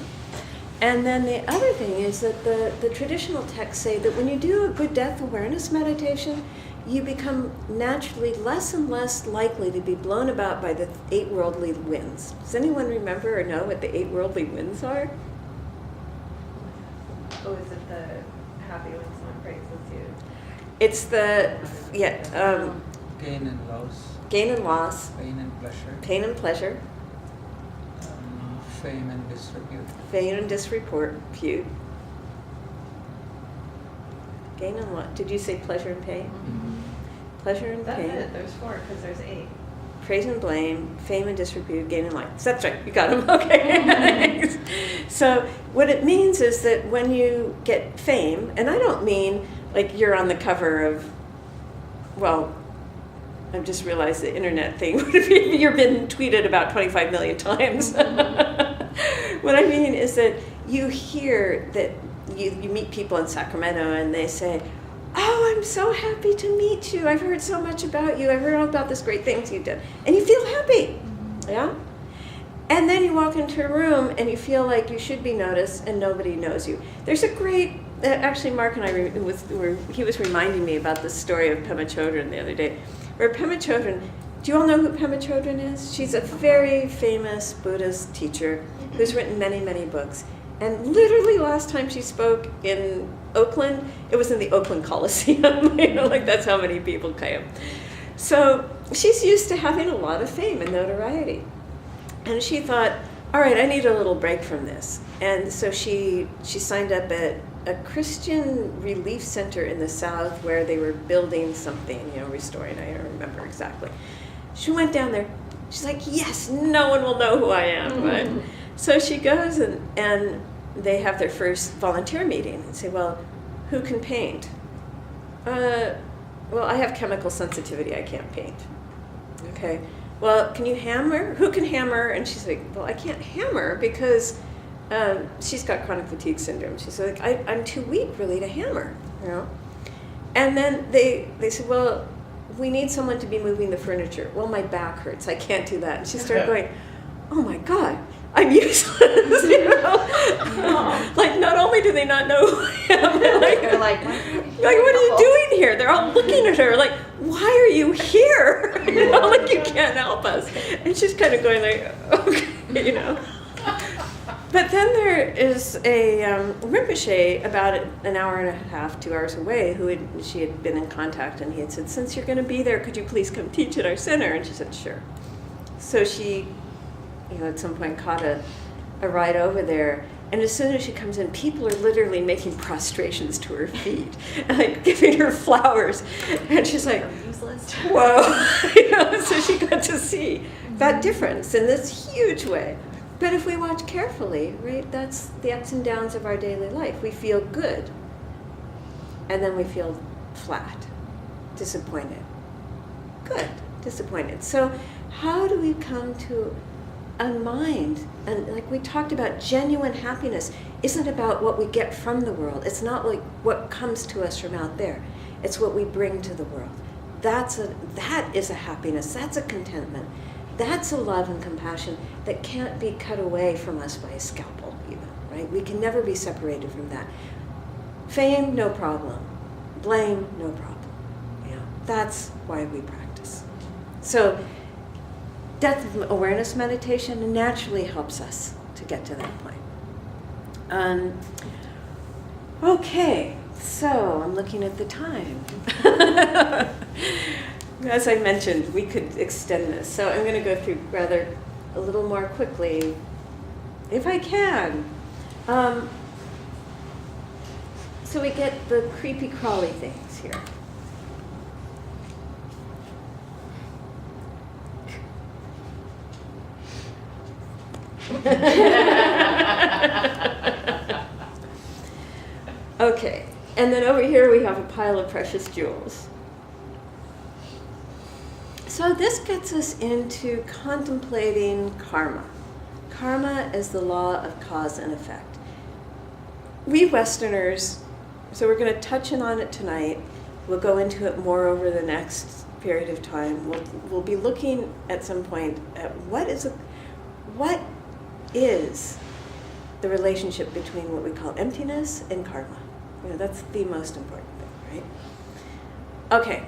[SPEAKER 1] And then the other thing is that the traditional texts say that when you do a good death awareness meditation, you become naturally less and less likely to be blown about by the 8 worldly winds. Does anyone remember or know what the 8 worldly winds are?
[SPEAKER 6] Oh, is it the happy when someone praises you?
[SPEAKER 1] It's the,
[SPEAKER 7] Gain and loss,
[SPEAKER 1] gain and loss,
[SPEAKER 7] pain and pleasure,
[SPEAKER 1] pain and pleasure,
[SPEAKER 7] fame and disrepute.
[SPEAKER 1] fame and disrepute. Gain and loss. Did you say pleasure and pain? Pleasure and
[SPEAKER 6] That's
[SPEAKER 1] pain.
[SPEAKER 6] it, there's 4, because there's 8.
[SPEAKER 1] Praise and blame, fame and disrepute, gain and life. That's right, you got them. Okay. So what it means is that when you get fame, and I don't mean like you're on the cover of, well, I've just realized the internet thing would have you've been tweeted about 25 million times. What I mean is that you hear that you meet people in Sacramento and they say, oh, I'm so happy to meet you. I've heard so much about you. I've heard all about this great things you did. And you feel happy, yeah? And then you walk into a room and you feel like you should be noticed and nobody knows you. There's a great, actually Mark and I, he was reminding me about the story of Pema Chodron the other day, where Pema Chodron, do you all know who Pema Chodron is? She's a very famous Buddhist teacher who's written many, many books. And literally last time she spoke in Oakland, it was in the Oakland Coliseum. Like that's how many people came. So she's used to having a lot of fame and notoriety. And she thought, all right, I need a little break from this. And so she signed up at a Christian relief center in the South where they were building something, restoring, I don't remember exactly. She went down there. She's like, yes, no one will know who I am, right? So she goes and they have their first volunteer meeting and say, well, who can paint? Well, I have chemical sensitivity, I can't paint. Okay, well, can you hammer? Who can hammer? And she's like, well, I can't hammer because she's got chronic fatigue syndrome. She's like, I'm too weak really to hammer, And then they said, well, we need someone to be moving the furniture. Well, my back hurts, I can't do that. And she started going, oh my God, I'm useless, Like, not only do they not know who I am,
[SPEAKER 6] They're like,
[SPEAKER 1] what are you doing here? They're all looking at her like, why are you here? Like you can't help us. And she's kind of going like, okay, But then there is a Rinpoche about an hour and a half, 2 hours away, she had been in contact, and he had said, since you're going to be there, could you please come teach at our center? And she said, sure. So she, at some point caught a ride over there, and as soon as she comes in, people are literally making prostrations to her feet, and like giving her flowers, and she's like,
[SPEAKER 6] useless.
[SPEAKER 1] whoa. So she got to see that difference in this huge way. But if we watch carefully, right, that's the ups and downs of our daily life. We feel good, and then we feel flat, disappointed. Good, disappointed. So how do we come to a mind, and like we talked about, genuine happiness isn't about what we get from the world. It's not like what comes to us from out there. It's what we bring to the world. That is a happiness. That's a contentment. That's a love and compassion that can't be cut away from us by a scalpel even, right? We can never be separated from that. Fame, no problem. Blame, no problem. That's why we practice. So death awareness meditation naturally helps us to get to that point. Okay, so I'm looking at the time. As I mentioned, we could extend this, so I'm going to go through rather a little more quickly, if I can. So we get the creepy crawly things here. Okay, and then over here we have a pile of precious jewels. So this gets us into contemplating karma. Karma is the law of cause and effect. We Westerners, so we're going to touch on it tonight. We'll go into it more over the next period of time. We'll be looking at some point at what is the relationship between what we call emptiness and karma. That's the most important thing, right? Okay.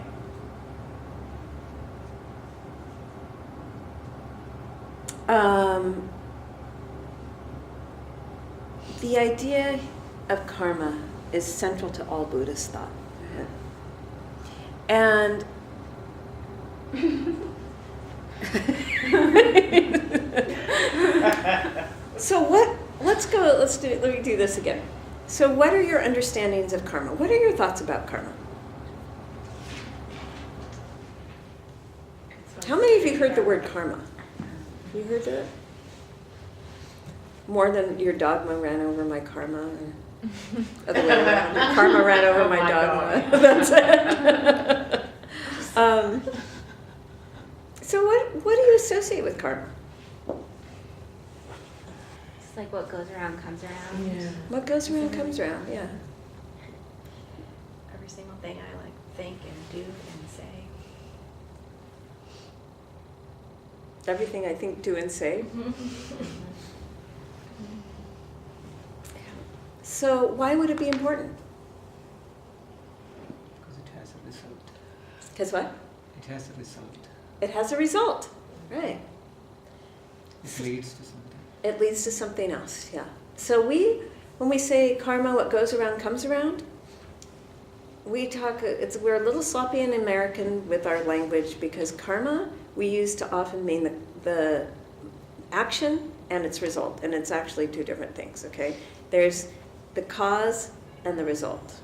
[SPEAKER 1] The idea, of karma is central to all Buddhist thought. And so let me do this again. So what are your understandings of karma? What are your thoughts about karma? How many of you heard the word karma? You heard that? More than your dogma ran over my karma? Or other way around. Your karma ran over my dogma. That's it. So what do you associate with karma?
[SPEAKER 4] It's like what goes around comes around.
[SPEAKER 1] What goes around comes around, yeah.
[SPEAKER 6] Every single thing I like think and do and say.
[SPEAKER 1] Everything I think, do, and say. So why would it be important?
[SPEAKER 7] Because it has a result.
[SPEAKER 1] Because what?
[SPEAKER 7] It has a result.
[SPEAKER 1] It has a result, right?
[SPEAKER 7] It leads to something.
[SPEAKER 1] It leads to something else, yeah. So when we say karma, what goes around comes around, we're a little sloppy in American with our language because karma we use to often mean the action and its result, and it's actually two different things, okay? There's the cause and the result.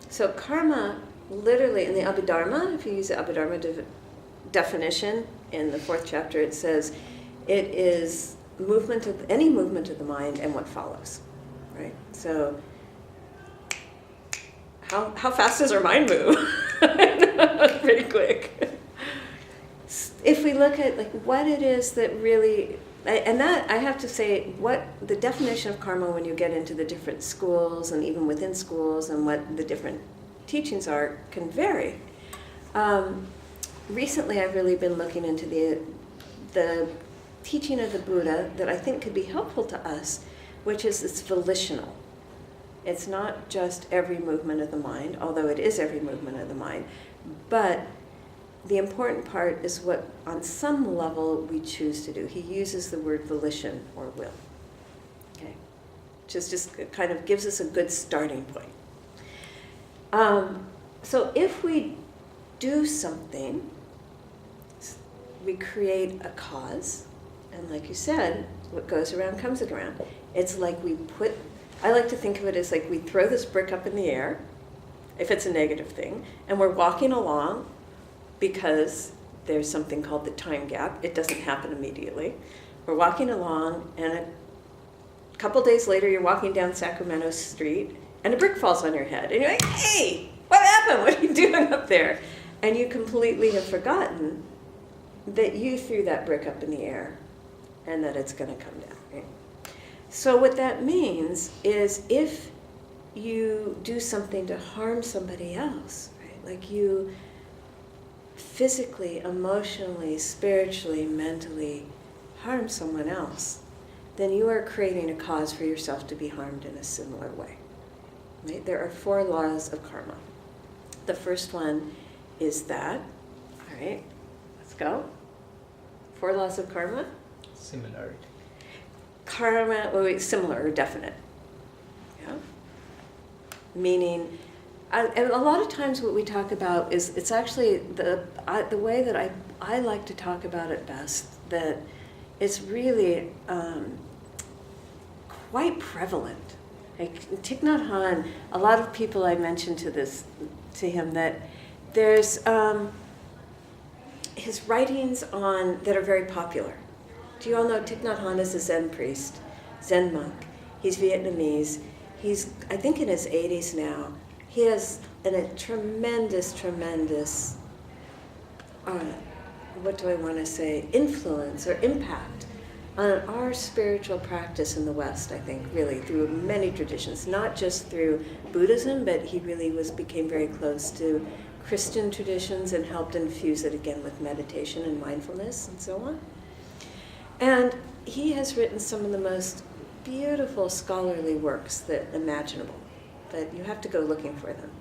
[SPEAKER 1] So karma, literally in the Abhidharma, if you use the Abhidharma definition in the 4th chapter, it says it is any movement of the mind and what follows, right? So how fast does our mind move? Pretty quick. If we look at like what it is that really, and that I have to say, what the definition of karma when you get into the different schools and even within schools and what the different teachings are can vary. Recently, I've really been looking into the teaching of the Buddha that I think could be helpful to us, which is it's volitional. It's not just every movement of the mind, although it is every movement of the mind, but the important part is what, on some level, we choose to do. He uses the word volition or will. Okay, just kind of gives us a good starting point. So if we do something, we create a cause, and like you said, what goes around comes around. It's like I like to think of it as like we throw this brick up in the air, if it's a negative thing, and we're walking along because there's something called the time gap. It doesn't happen immediately. We're walking along, and a couple days later, you're walking down Sacramento Street, and a brick falls on your head, and you're like, hey, what happened? What are you doing up there? And you completely have forgotten that you threw that brick up in the air and that it's going to come down. Right? So what that means is if you do something to harm somebody else, right? Like you physically, emotionally, spiritually, mentally harm someone else, then you are creating a cause for yourself to be harmed in a similar way. Right? There are 4 laws of karma. The first one is that, all right, let's go. 4 laws of karma.
[SPEAKER 2] Similarity.
[SPEAKER 1] Karma, similar or definite. Yeah. Meaning, and a lot of times what we talk about is, it's actually the way that I like to talk about it best, that it's really quite prevalent. Like Thich Nhat Hanh, a lot of people I mentioned to him that there's his writings that are very popular. Do you all know Thich Nhat Hanh is a Zen priest, Zen monk. He's Vietnamese. He's, I think, in his 80s now. He has a tremendous, what do I want to say, influence or impact on our spiritual practice in the West, I think, really, through many traditions, not just through Buddhism, but he really became very close to Christian traditions and helped infuse it again with meditation and mindfulness and so on. And he has written some of the most beautiful scholarly works that imaginable, but you have to go looking for them.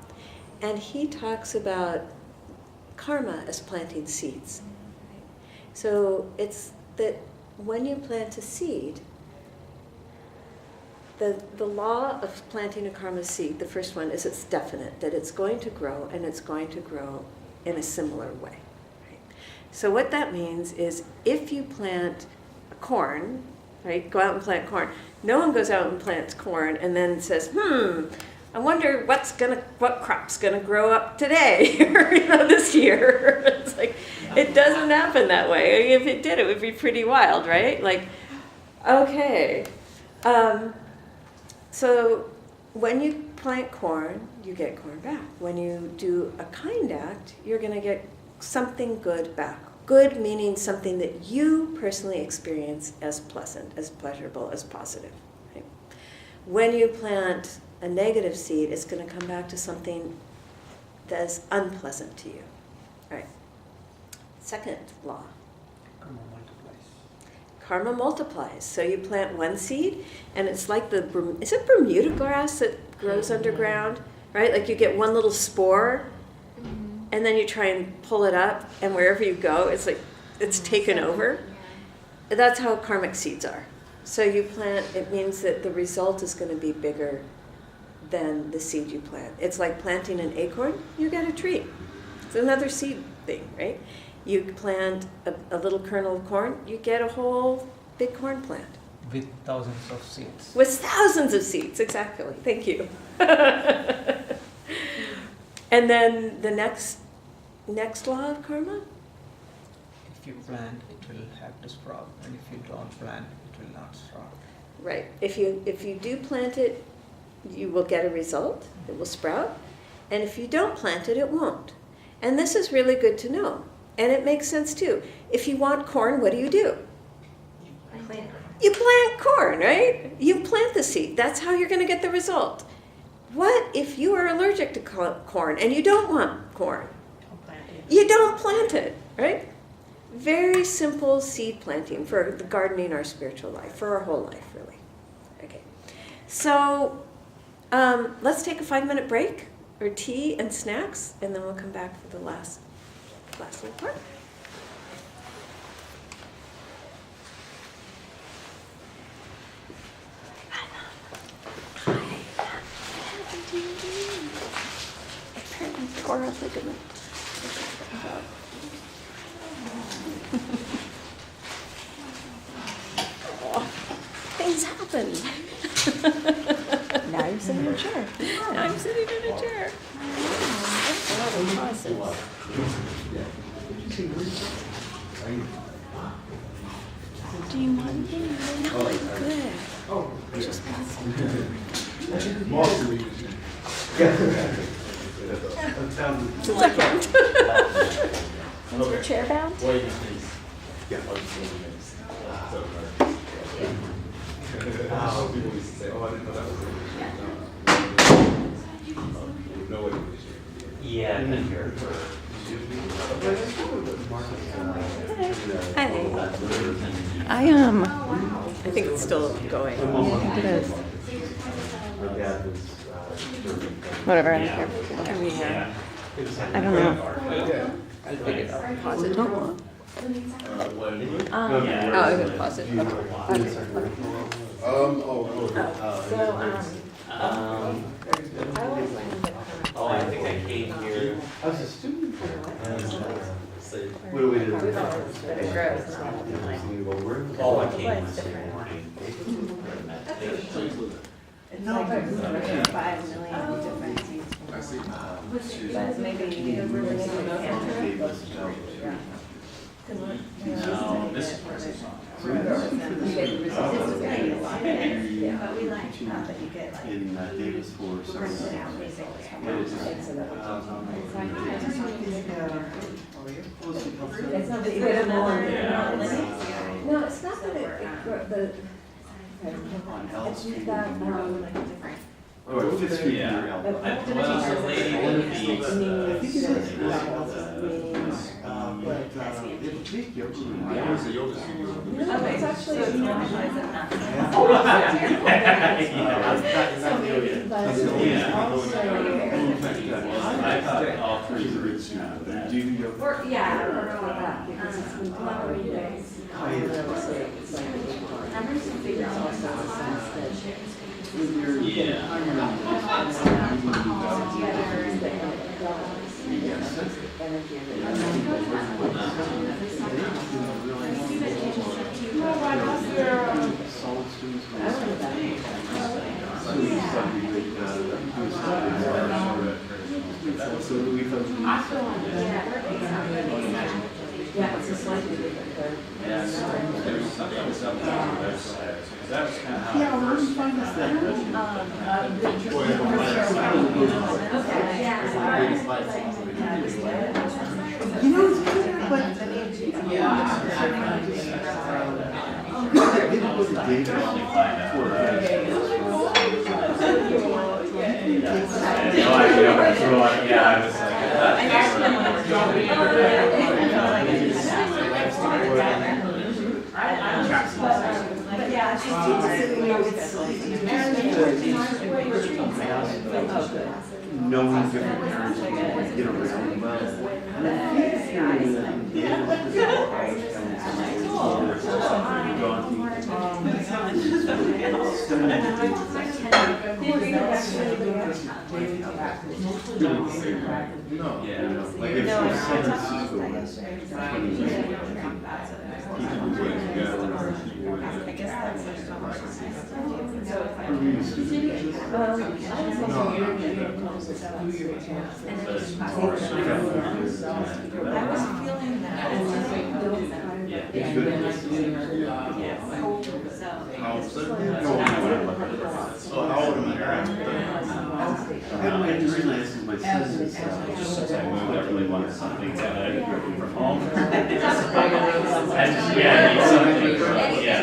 [SPEAKER 1] And he talks about karma as planting seeds. So it's that when you plant a seed, the law of planting a karma seed, the first one is it's definite, that it's going to grow and it's going to grow in a similar way. Right? So what that means is if you plant corn, right, go out and plant corn, no one goes out and plants corn and then says, I wonder what crop's gonna grow up today or this year. It's like, it doesn't happen that way. If it did, it would be pretty wild, right? Like, okay. So when you plant corn, you get corn back. When you do a kind act, you're going to get something good back. Good meaning something that you personally experience as pleasant, as pleasurable, as positive. Right? When you plant a negative seed, it's going to come back to something that's unpleasant to you. Right? Second law.
[SPEAKER 7] Karma multiplies.
[SPEAKER 1] Karma multiplies. So you plant one seed, and it's like is it Bermuda grass that grows underground, right? Like you get one little spore, and then you try and pull it up, and wherever you go, it's like it's taken over. That's how karmic seeds are. So you plant, it means that the result is going to be bigger than the seed you plant. It's like planting an acorn, you get a tree. It's another seed thing, right? You plant a little kernel of corn, you get a whole big corn plant.
[SPEAKER 7] With thousands of seeds.
[SPEAKER 1] With thousands of seeds, exactly. Thank you. And then the next law of karma?
[SPEAKER 7] If you plant, it will have to sprout, and if you don't plant, it will not sprout.
[SPEAKER 1] Right. If you do plant it, you will get a result. It will sprout. And if you don't plant it, it won't. And this is really good to know. And it makes sense too. If you want corn, what do? You plant corn, right? You plant the seed. That's how you're going to get the result. What if you are allergic to corn and you don't want corn? You don't plant it, right? Very simple seed planting for the gardening our spiritual life, for our whole life, really. Okay. So let's take a 5-minute break, or tea and snacks, and then we'll come back for the last little part. Torah ligament. Things happen.
[SPEAKER 6] Now you're sitting in a chair.
[SPEAKER 1] Now I'm sitting in a chair.
[SPEAKER 6] Do you want anything?
[SPEAKER 1] No, I'm good. Just
[SPEAKER 6] Is your chair bound?
[SPEAKER 3] Yeah, I've been here for.
[SPEAKER 1] I think it's still going.
[SPEAKER 6] It is. Whatever, I don't care.
[SPEAKER 1] Can we have?
[SPEAKER 6] I don't know.
[SPEAKER 1] I figured I'll pause it. Oh,
[SPEAKER 3] Yeah.
[SPEAKER 1] I can pause it. Okay.
[SPEAKER 3] Oh, I think I came here.
[SPEAKER 2] I was a student there.
[SPEAKER 3] What do we do?
[SPEAKER 6] Gross.
[SPEAKER 3] Oh, I came Wednesday morning.
[SPEAKER 6] It's like 5 million different seeds. But maybe you really
[SPEAKER 3] No, this is
[SPEAKER 6] but we like that you get like
[SPEAKER 8] in Davis for
[SPEAKER 6] printed out results from our mistakes and
[SPEAKER 1] It's not that you
[SPEAKER 6] Put
[SPEAKER 1] get
[SPEAKER 6] them
[SPEAKER 1] them
[SPEAKER 6] all
[SPEAKER 1] on.
[SPEAKER 6] in
[SPEAKER 3] Yeah.
[SPEAKER 1] No, it's not that the.
[SPEAKER 8] on L
[SPEAKER 1] It's
[SPEAKER 8] Street.
[SPEAKER 1] that,
[SPEAKER 6] different.
[SPEAKER 8] Or Fifth Street
[SPEAKER 3] Yeah.
[SPEAKER 8] near L.
[SPEAKER 3] Well, the lady with the,
[SPEAKER 8] I think it's
[SPEAKER 1] Means-
[SPEAKER 8] they have a big yoga room.
[SPEAKER 2] I was a yoga studio.
[SPEAKER 1] No, it's actually.
[SPEAKER 8] That's not yoga.
[SPEAKER 1] But
[SPEAKER 3] Yeah.
[SPEAKER 1] also.
[SPEAKER 3] I thought all three
[SPEAKER 8] She's a
[SPEAKER 3] were
[SPEAKER 8] great student. Do you yoga?
[SPEAKER 1] Yeah, I don't know about that, because it's been taught every day. It's like, it's also the sense that
[SPEAKER 8] Solid students. So we thought.
[SPEAKER 6] Yeah, it's a slightly different curve.
[SPEAKER 2] There's something was up on the website. That was kind of how.
[SPEAKER 8] Yeah, where did you find this then? You know, it's good, but. It was a date for knowing different parents, you know, and I no, yeah, like if San Francisco was 20 years ago, people would get together.
[SPEAKER 6] I guess that's I was feeling that.
[SPEAKER 2] How old am I?
[SPEAKER 8] I didn't realize this is my son's.
[SPEAKER 2] Since I moved, I really wanted something that I could work from home. I need something,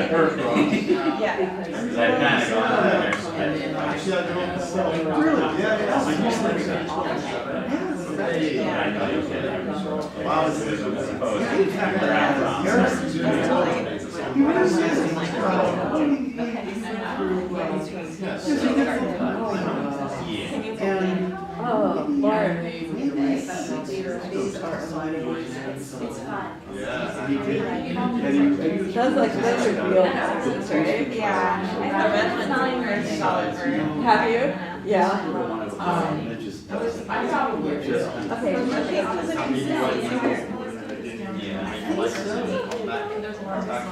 [SPEAKER 2] perfect.
[SPEAKER 6] Yeah.
[SPEAKER 2] Because I've kind of gone over there, so I didn't.
[SPEAKER 8] Really? Yeah,
[SPEAKER 2] Wow, this is
[SPEAKER 6] Oh, Lauren. Sounds like such a real process, right? Yeah. Have you? Yeah.
[SPEAKER 8] It just does.
[SPEAKER 6] Okay.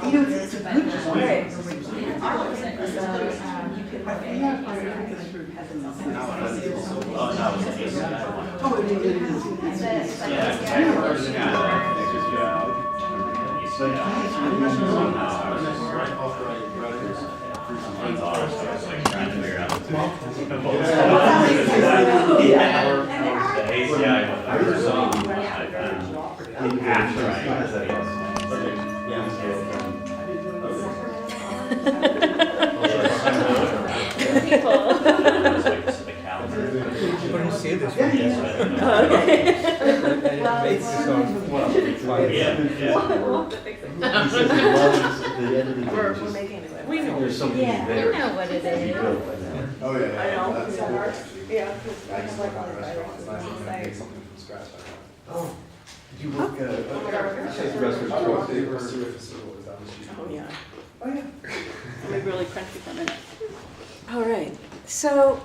[SPEAKER 6] You know, it's a good story.
[SPEAKER 8] Oh, it is.
[SPEAKER 7] You couldn't see this one, yes. And it makes this on, well,
[SPEAKER 6] We're making it. We know.
[SPEAKER 8] There's something there.
[SPEAKER 6] We know what it is.
[SPEAKER 8] Oh, yeah.
[SPEAKER 6] I know. Yeah, because I have like all the viruses.
[SPEAKER 8] Oh, did you work at?
[SPEAKER 6] Oh, yeah.
[SPEAKER 8] Oh, yeah.
[SPEAKER 6] We really crunchy for a minute.
[SPEAKER 1] All right, so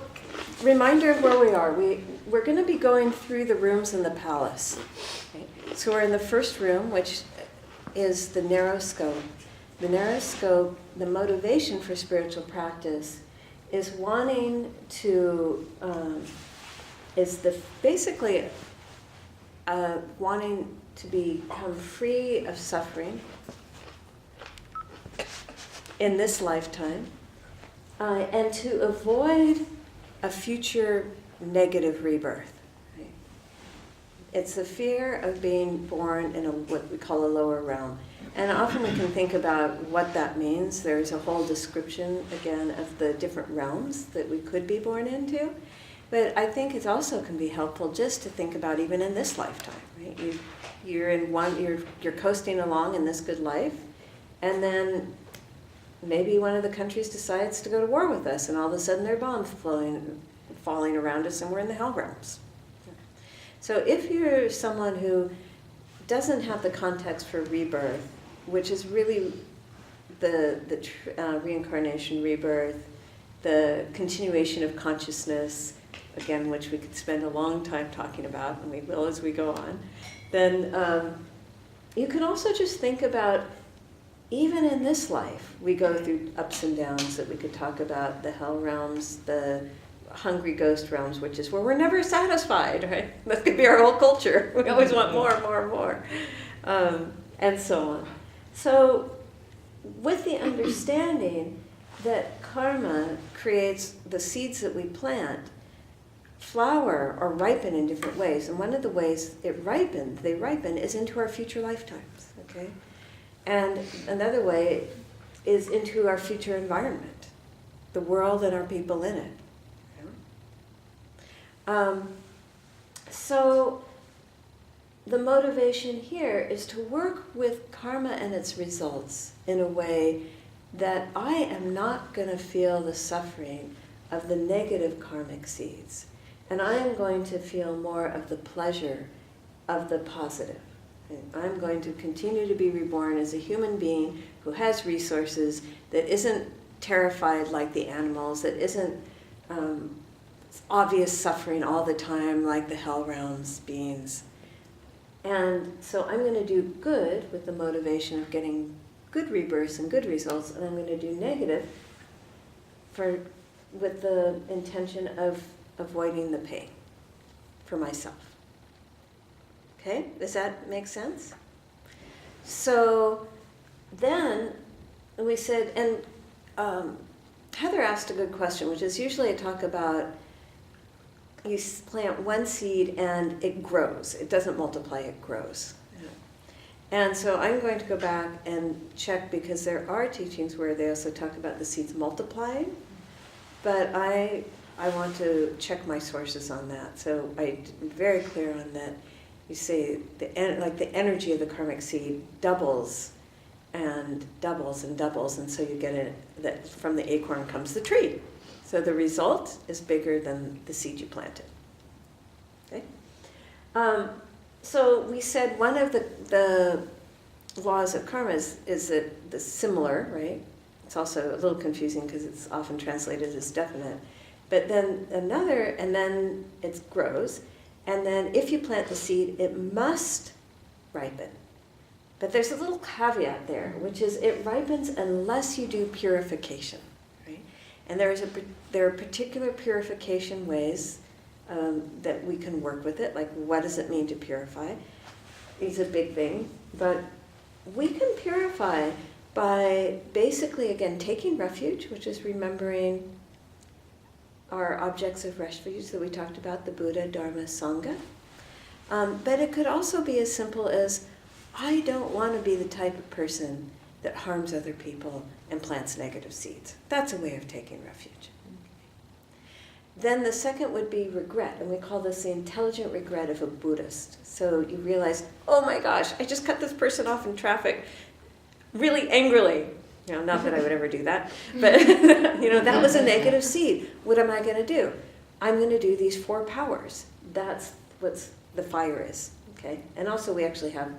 [SPEAKER 1] reminder of where we are. We're going to be going through the rooms in the palace. Right? So we're in the first room, which is the narrow scope. The narrow scope, the motivation for spiritual practice is wanting to, basically wanting to become free of suffering in this lifetime, and to avoid a future negative rebirth. Right? It's the fear of being born in what we call a lower realm. And often we can think about what that means. There's a whole description, again, of the different realms that we could be born into. But I think it also can be helpful just to think about even in this lifetime. Right? You're coasting along in this good life, and then maybe one of the countries decides to go to war with us, and all of a sudden there are bombs falling around us, and we're in the hell realms. So if you're someone who doesn't have the context for rebirth, which is really the reincarnation, rebirth, the continuation of consciousness, again, which we could spend a long time talking about, and we will as we go on, then you can also just think about, even in this life, we go through ups and downs that we could talk about, the hell realms, the hungry ghost realms, which is where we're never satisfied, right? That could be our whole culture. We always want more and more and more, and so on. So with the understanding that karma creates the seeds that we plant, flower or ripen in different ways. And one of the ways they ripen is into our future lifetimes, okay? And another way is into our future environment, the world and our people in it. So the motivation here is to work with karma and its results in a way that I am not going to feel the suffering of the negative karmic seeds. And I am going to feel more of the pleasure of the positive. I'm going to continue to be reborn as a human being who has resources, that isn't terrified like the animals, that isn't obvious suffering all the time like the hell realms beings. And so I'm going to do good with the motivation of getting good rebirths and good results, and I'm going to do negative with the intention of avoiding the pain for myself. Okay, does that make sense? So then we said, and Heather asked a good question, which is usually I talk about you plant one seed and it grows. It doesn't multiply, it grows. And so I'm going to go back and check, because there are teachings where they also talk about the seeds multiplying, but I want to check my sources on that. So I'm very clear on that. You say the energy of the karmic seed doubles and doubles and doubles, and so you get that from the acorn comes the tree. So the result is bigger than the seed you planted. Okay. So we said one of the laws of karma is that the similar, right? It's also a little confusing because it's often translated as definite. But then another, and then it grows. And then if you plant the seed, it must ripen. But there's a little caveat there, which is it ripens unless you do purification, right? And there are particular purification ways that we can work with it, like what does it mean to purify? It's a big thing, but we can purify by basically, again, taking refuge, which is remembering our objects of refuge that we talked about, the Buddha, Dharma, Sangha. But it could also be as simple as, I don't want to be the type of person that harms other people and plants negative seeds. That's a way of taking refuge. Then the second would be regret, and we call this the intelligent regret of a Buddhist. So you realize, oh my gosh, I just cut this person off in traffic really angrily. You know, not that I would ever do that, but you know, that was a negative seed. What am I going to do? I'm going to do these 4 powers. That's what the fire is, okay? And also we actually have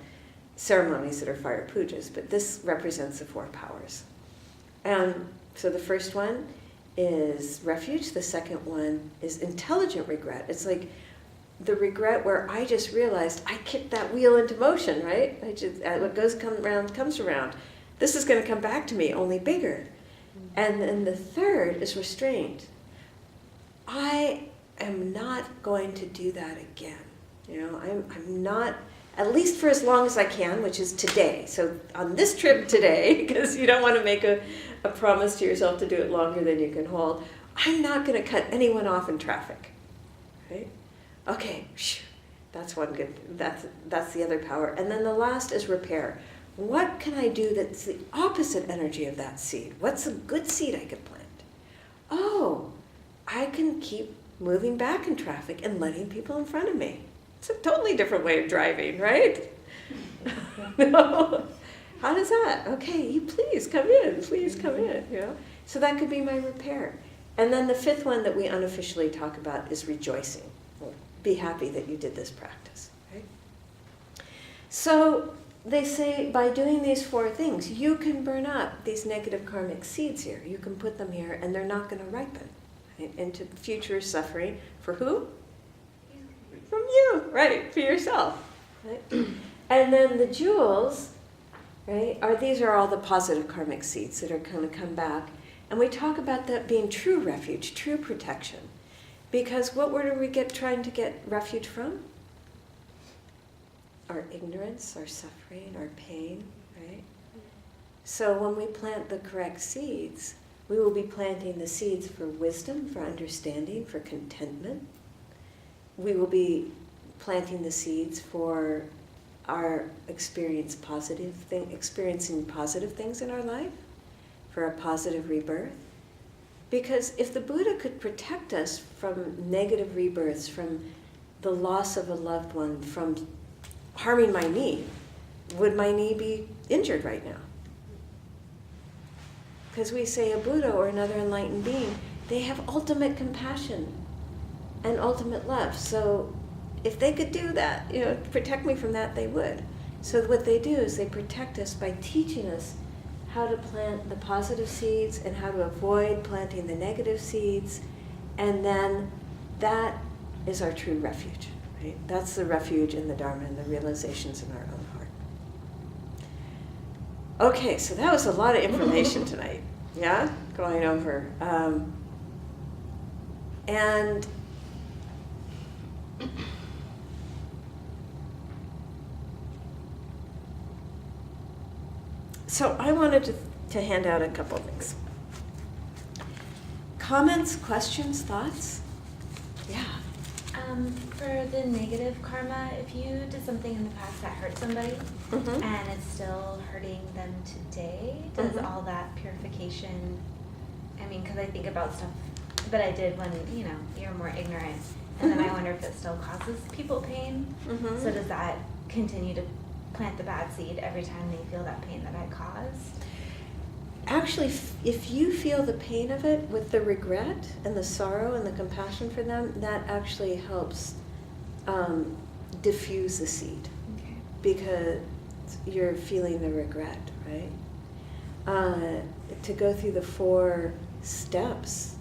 [SPEAKER 1] ceremonies that are fire pujas, but this represents the 4 powers. So the first one is refuge. The second one is intelligent regret. It's like the regret where I just realized I kicked that wheel into motion, right? What comes around. This is going to come back to me, only bigger. And then the third is restraint. I am not going to do that again. You know, I'm not, at least for as long as I can, which is today. So on this trip today, because you don't want to make a promise to yourself to do it longer than you can hold, I'm not going to cut anyone off in traffic. Right? Okay, that's one good, that's the other power. And then the last is repair. What can I do that's the opposite energy of that seed? What's a good seed I could plant? Oh, I can keep moving back in traffic and letting people in front of me. It's a totally different way of driving, right? No? How does that? Okay, you please come in, you know? So that could be my repair. And then the 5th one that we unofficially talk about is rejoicing. Well, be happy that you did this practice, right? So they say by doing these 4 things, you can burn up these negative karmic seeds here. You can put them here, and they're not going to ripen into future suffering. For who? From you, right? For yourself. Right? And then the jewels, right? These are all the positive karmic seeds that are going to come back. And we talk about that being true refuge, true protection. Because what were we trying to get refuge from? Our ignorance, our suffering, our pain, right? So when we plant the correct seeds, we will be planting the seeds for wisdom, for understanding, for contentment. We will be planting the seeds for our experiencing positive things in our life, for a positive rebirth. Because if the Buddha could protect us from negative rebirths, from the loss of a loved one, from harming my knee, would my knee be injured right now? Because we say a Buddha or another enlightened being, they have ultimate compassion and ultimate love. So if they could do that, protect me from that, they would. So what they do is they protect us by teaching us how to plant the positive seeds and how to avoid planting the negative seeds. And then that is our true refuge. Right? That's the refuge in the Dharma and the realizations in our own heart. Okay, so that was a lot of information tonight, yeah? Going over. And so I wanted to hand out a couple things. Comments, questions, thoughts? Yeah.
[SPEAKER 4] For the negative karma, if you did something in the past that hurt somebody
[SPEAKER 1] Mm-hmm.
[SPEAKER 4] and it's still hurting them today, does
[SPEAKER 1] Mhm.
[SPEAKER 4] all that purification, because I think about stuff that I did when, you're more ignorant, and then I wonder if it still causes people pain.
[SPEAKER 1] Mm-hmm.
[SPEAKER 4] So does that continue to plant the bad seed every time they feel that pain that I caused?
[SPEAKER 1] Actually, if you feel the pain of it with the regret and the sorrow and the compassion for them, that actually helps diffuse the seed,
[SPEAKER 4] Okay.
[SPEAKER 1] because you're feeling the regret, right? To go through the 4 steps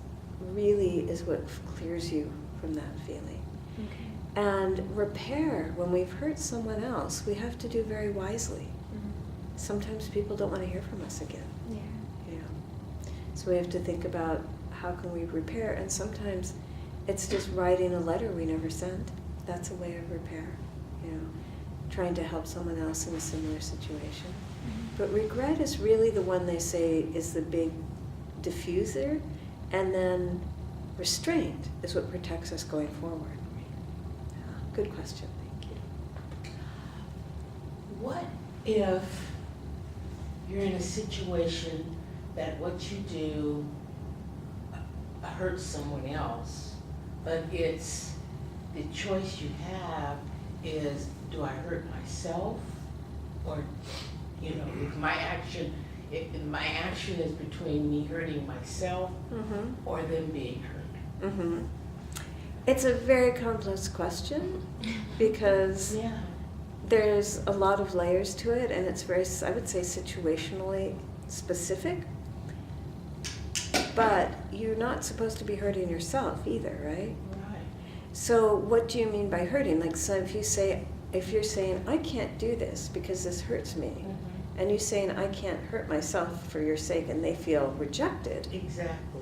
[SPEAKER 1] really is what clears you from that feeling.
[SPEAKER 4] Okay.
[SPEAKER 1] And repair, when we've hurt someone else, we have to do very wisely.
[SPEAKER 4] Mhm.
[SPEAKER 1] Sometimes people don't want to hear from us again.
[SPEAKER 4] Yeah.
[SPEAKER 1] So we have to think about how can we repair, and sometimes it's just writing a letter we never sent. That's a way of repair, trying to help someone else in a similar situation. But regret is really the one they say is the big diffuser, and then restraint is what protects us going forward. Yeah, good question, thank you.
[SPEAKER 5] What if you're in a situation that what you do hurts someone else, but it's the choice you have is, do I hurt myself? Or, if my action is between me hurting myself
[SPEAKER 1] Mm-hmm.
[SPEAKER 5] or them being hurt.
[SPEAKER 1] Mm-hmm. It's a very complex question because
[SPEAKER 5] Yeah.
[SPEAKER 1] there's a lot of layers to it, and it's very, I would say, situationally specific. But you're not supposed to be hurting yourself either, right?
[SPEAKER 5] Right.
[SPEAKER 1] So what do you mean by hurting? Like, so if you're saying, I can't do this because this hurts me,
[SPEAKER 5] Mm-hmm.
[SPEAKER 1] and you're saying, I can't hurt myself for your sake, and they feel rejected,
[SPEAKER 5] Exactly.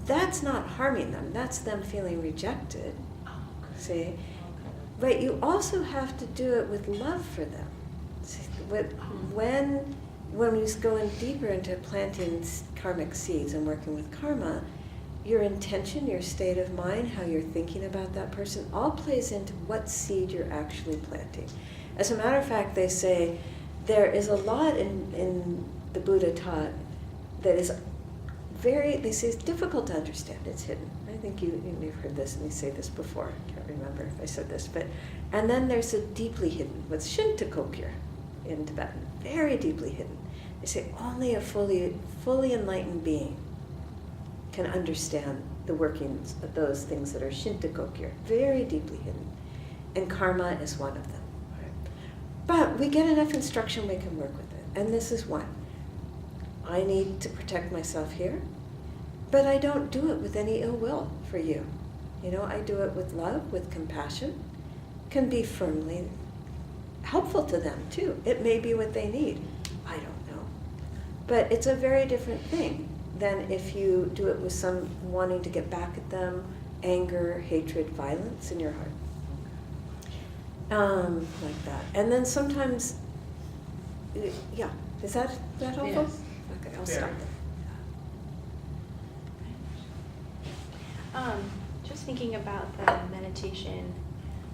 [SPEAKER 1] that's not harming them. That's them feeling rejected,
[SPEAKER 5] Oh, okay.
[SPEAKER 1] see?
[SPEAKER 5] Okay.
[SPEAKER 1] But you also have to do it with love for them. See, when we go in deeper into planting karmic seeds and working with karma, your intention, your state of mind, how you're thinking about that person, all plays into what seed you're actually planting. As a matter of fact, they say there is a lot in the Buddha taught that is they say it's difficult to understand, it's hidden. I think you've heard this and you say this before, I can't remember if I said this, and then there's a deeply hidden, what's Shintakokir in Tibetan, very deeply hidden. They say only a fully enlightened being can understand the workings of those things that are Shintakokir, very deeply hidden. And karma is one of them. But we get enough instruction, we can work with it. And this is one. I need to protect myself here, but I don't do it with any ill will for you. You know, I do it with love, with compassion, can be firmly helpful to them too. It may be what they need. I don't know. But it's a very different thing than if you do it with some wanting to get back at them, anger, hatred, violence in your heart. Like that. And then sometimes, yeah, is that helpful?
[SPEAKER 5] Yes.
[SPEAKER 1] Okay, I'll
[SPEAKER 5] Very.
[SPEAKER 1] stop there.
[SPEAKER 9] Just thinking about the meditation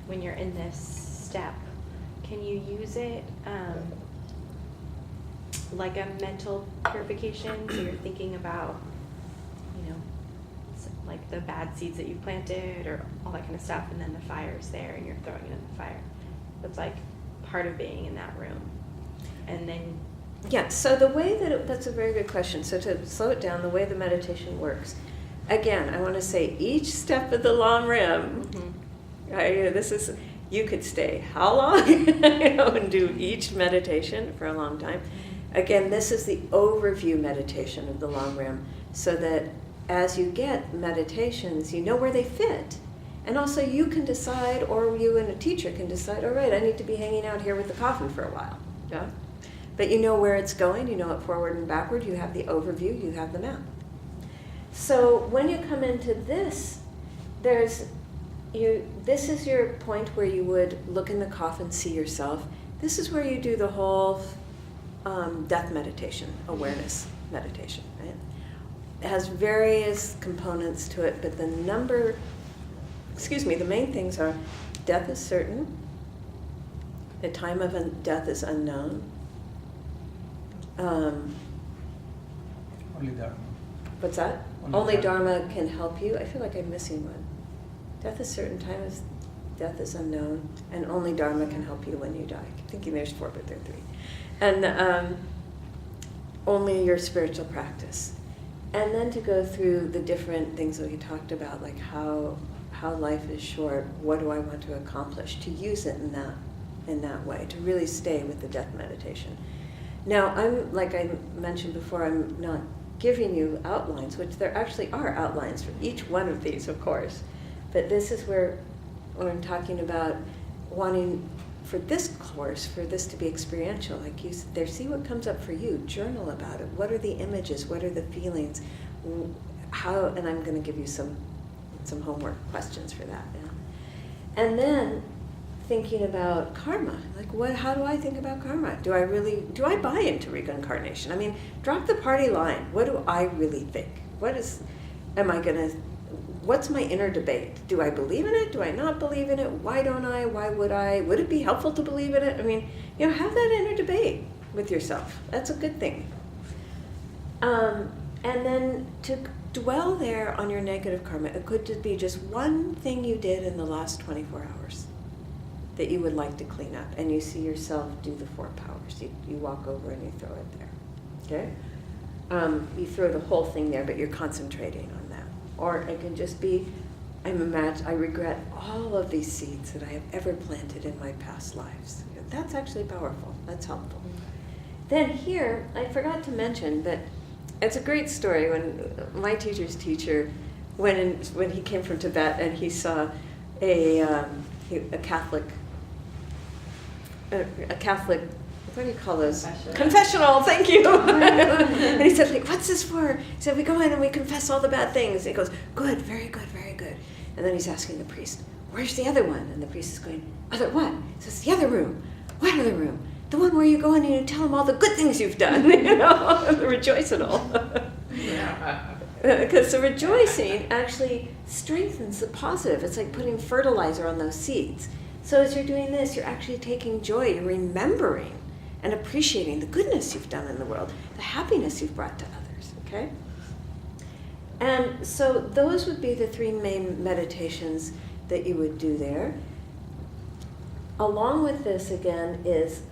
[SPEAKER 9] when you're in this step, can you use it like a mental purification? So you're thinking about, you know, like the bad seeds that you planted or all that kind of stuff, and then the fire's there and you're throwing it in the fire. It's like part of being in that room. And then
[SPEAKER 1] Yeah, so the way that's a very good question. So to slow it down, the way the meditation works, again, I want to say each step of the long rim, you could stay how long, and do each meditation for a long time. Again, this is the overview meditation of the long rim, so that as you get meditations, you know where they fit. And also you can decide, or you and a teacher can decide, all right, I need to be hanging out here with the coffin for a while. Yeah? But you know where it's going, you know it forward and backward, you have the overview, you have the map. So when you come into this, this is your point where you would look in the coffin, see yourself. This is where you do the whole death meditation, awareness meditation, right? It has various components to it, but the main things are death is certain, the time of death is unknown.
[SPEAKER 7] Only Dharma.
[SPEAKER 1] What's that?
[SPEAKER 7] Only
[SPEAKER 1] Only
[SPEAKER 7] Dharma.
[SPEAKER 1] Dharma can help you. I feel like I'm missing one. Death is certain, death is unknown, and only Dharma can help you when you die. I keep thinking there's 4, but there are 3. And only your spiritual practice. And then to go through the different things that we talked about, like how life is short, what do I want to accomplish, to use it in that way, to really stay with the death meditation. Now, like I mentioned before, I'm not giving you outlines, which there actually are outlines for each one of these, of course. But this is where I'm talking about wanting for this course, for this to be experiential. Like you said there, see what comes up for you, journal about it. What are the images? What are the feelings? How, and I'm going to give you some homework questions for that now. And then thinking about karma, like how do I think about karma? Do I buy into reincarnation? I mean, drop the party line. What do I really think? What's my inner debate? Do I believe in it? Do I not believe in it? Why don't I? Why would I? Would it be helpful to believe in it? I mean, have that inner debate with yourself. That's a good thing. And then to dwell there on your negative karma. It could be just one thing you did in the last 24 hours that you would like to clean up, and you see yourself do the 4 powers. You walk over and you throw it there, okay? You throw the whole thing there, but you're concentrating on that. Or it can just be, I regret all of these seeds that I have ever planted in my past lives. That's actually powerful. That's helpful. Then here, I forgot to mention that it's a great story when my teacher's teacher, when he came from Tibet and he saw a Catholic, what do you call those? Confessional, thank you. And he said, like, what's this for? He said, we go in and we confess all the bad things. And he goes, good, very good, very good. And then he's asking the priest, where's the other one? And the priest is going, other what? He says, the other room. What other room? The one where you go in and you tell them all the good things you've done, rejoice at all. Because the rejoicing actually strengthens the positive. It's like putting fertilizer on those seeds. So as you're doing this, you're actually taking joy, you're remembering and appreciating the goodness you've done in the world, the happiness you've brought to others, okay? And so those would be the 3 main meditations that you would do there. Along with this, again, is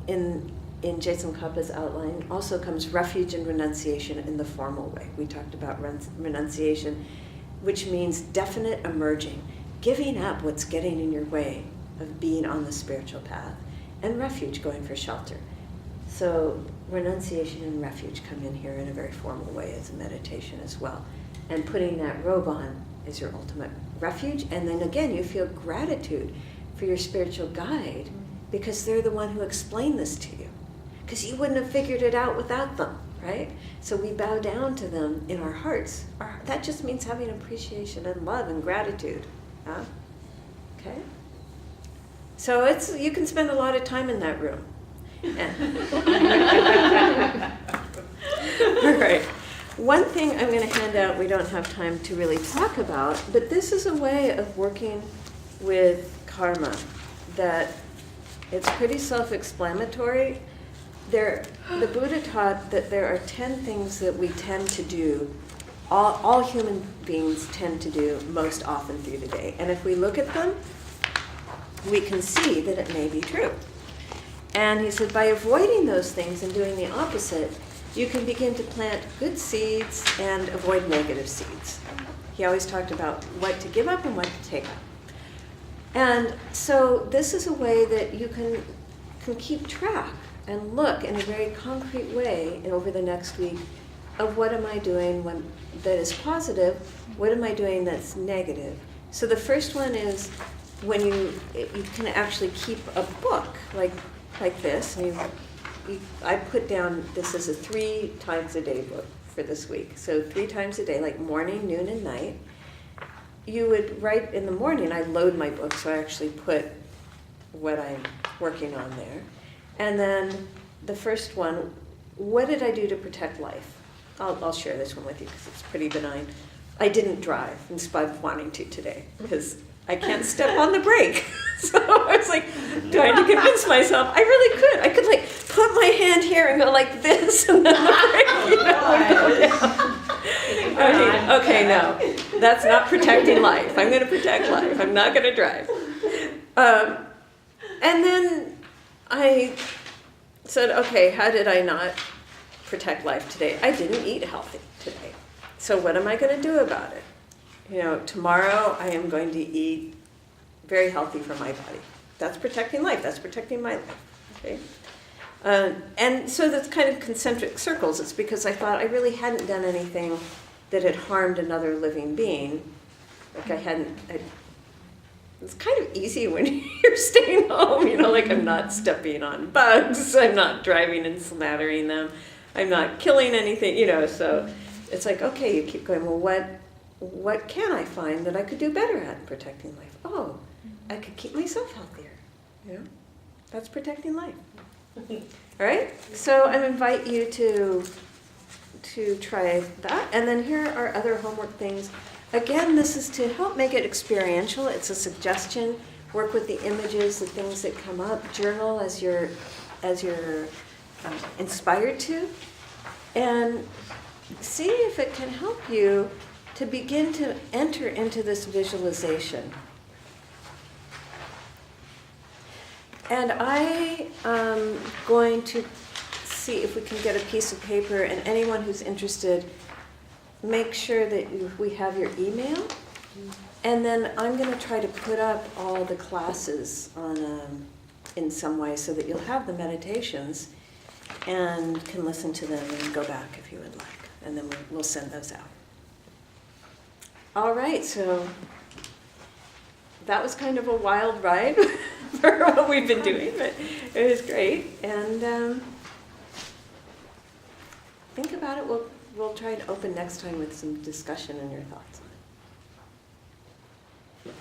[SPEAKER 1] in Jason Kappa's outline, also comes refuge and renunciation in the formal way. We talked about renunciation, which means definite emerging, giving up what's getting in your way of being on the spiritual path, and refuge, going for shelter. So renunciation and refuge come in here in a very formal way as a meditation as well. And putting that robe on is your ultimate refuge. And then again, you feel gratitude for your spiritual guide because they're the one who explained this to you. Because you wouldn't have figured it out without them, right? So we bow down to them in our hearts. That just means having appreciation and love and gratitude. Huh? Okay? So you can spend a lot of time in that room. All right. One thing I'm going to hand out, we don't have time to really talk about, but this is a way of working with karma that it's pretty self-explanatory. The Buddha taught that there are 10 things that we tend to do, all human beings tend to do most often through the day. And if we look at them, we can see that it may be true. And he said, by avoiding those things and doing the opposite, you can begin to plant good seeds and avoid negative seeds. He always talked about what to give up and what to take up. And so this is a way that you can keep track and look in a very concrete way over the next week of what am I doing that is positive, what am I doing that's negative. So the first one is when you can actually keep a book like this. And I put down this as a 3 times a day book for this week. So 3 times a day, like morning, noon, and night. You would write in the morning, I load my book, so I actually put what I'm working on there. And then the first one, what did I do to protect life? I'll share this one with you because it's pretty benign. I didn't drive in spite of wanting to today because I can't step on the brake. So I was like trying to convince myself I really could. I could like put my hand here and go like this and then the brake, would go down. Okay, no, that's not protecting life. I'm going to protect life. I'm not going to drive. And then I said, okay, how did I not protect life today? I didn't eat healthy today. So what am I going to do about it? Tomorrow I am going to eat very healthy for my body. That's protecting life. That's protecting my life. Okay? And so that's kind of concentric circles. It's because I thought I really hadn't done anything that had harmed another living being. Like it's kind of easy when you're staying home, like I'm not stepping on bugs, I'm not driving and slathering them, I'm not killing anything, so it's like, okay, you keep going, well, what can I find that I could do better at protecting life? Oh, I could keep myself healthier. That's protecting life. All right? So I invite you to try that. And then here are other homework things. Again, this is to help make it experiential. It's a suggestion. Work with the images, the things that come up. Journal as you're inspired to. And see if it can help you to begin to enter into this visualization. And I am going to see if we can get a piece of paper, and anyone who's interested, make sure that we have your email. And then I'm going to try to put up all the classes in some way so that you'll have the meditations and can listen to them and go back if you would like. And then we'll send those out. All right, so that was kind of a wild ride for what we've been doing, but it was great. And think about it. We'll try and open next time with some discussion and your thoughts on it.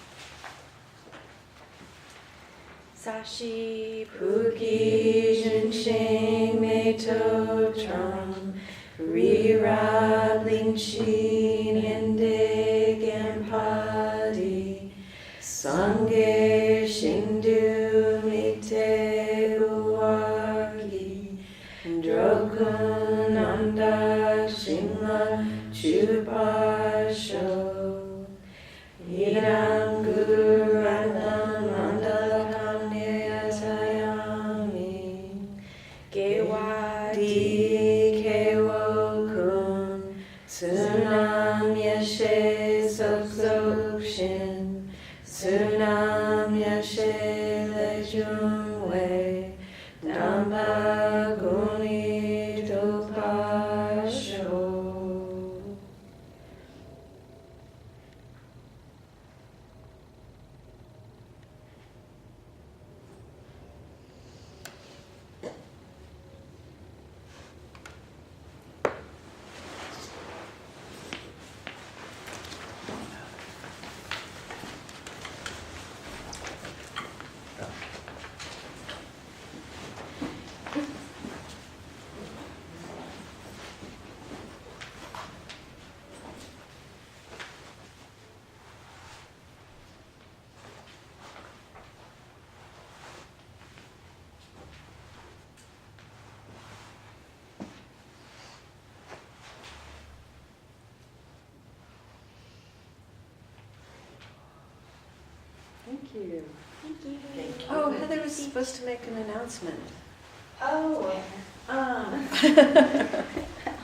[SPEAKER 9] Sashi
[SPEAKER 1] Puki Jinsheng Me To Tram Rirab Ling Shin Yende Gampadi Sangye Shindu Mite Uwagi Drokun Anda Shinla Chupasho Idam Guranam Mandalakam Niyatayami Gewadi Kewo Kun Sunam Yeshe Soksokshim Sunam Yeshe Jungwe Dhamma Guni Dopasho. Thank you.
[SPEAKER 9] Thank you.
[SPEAKER 1] Oh, Heather was supposed to make an announcement.
[SPEAKER 6] Oh,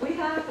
[SPEAKER 1] We have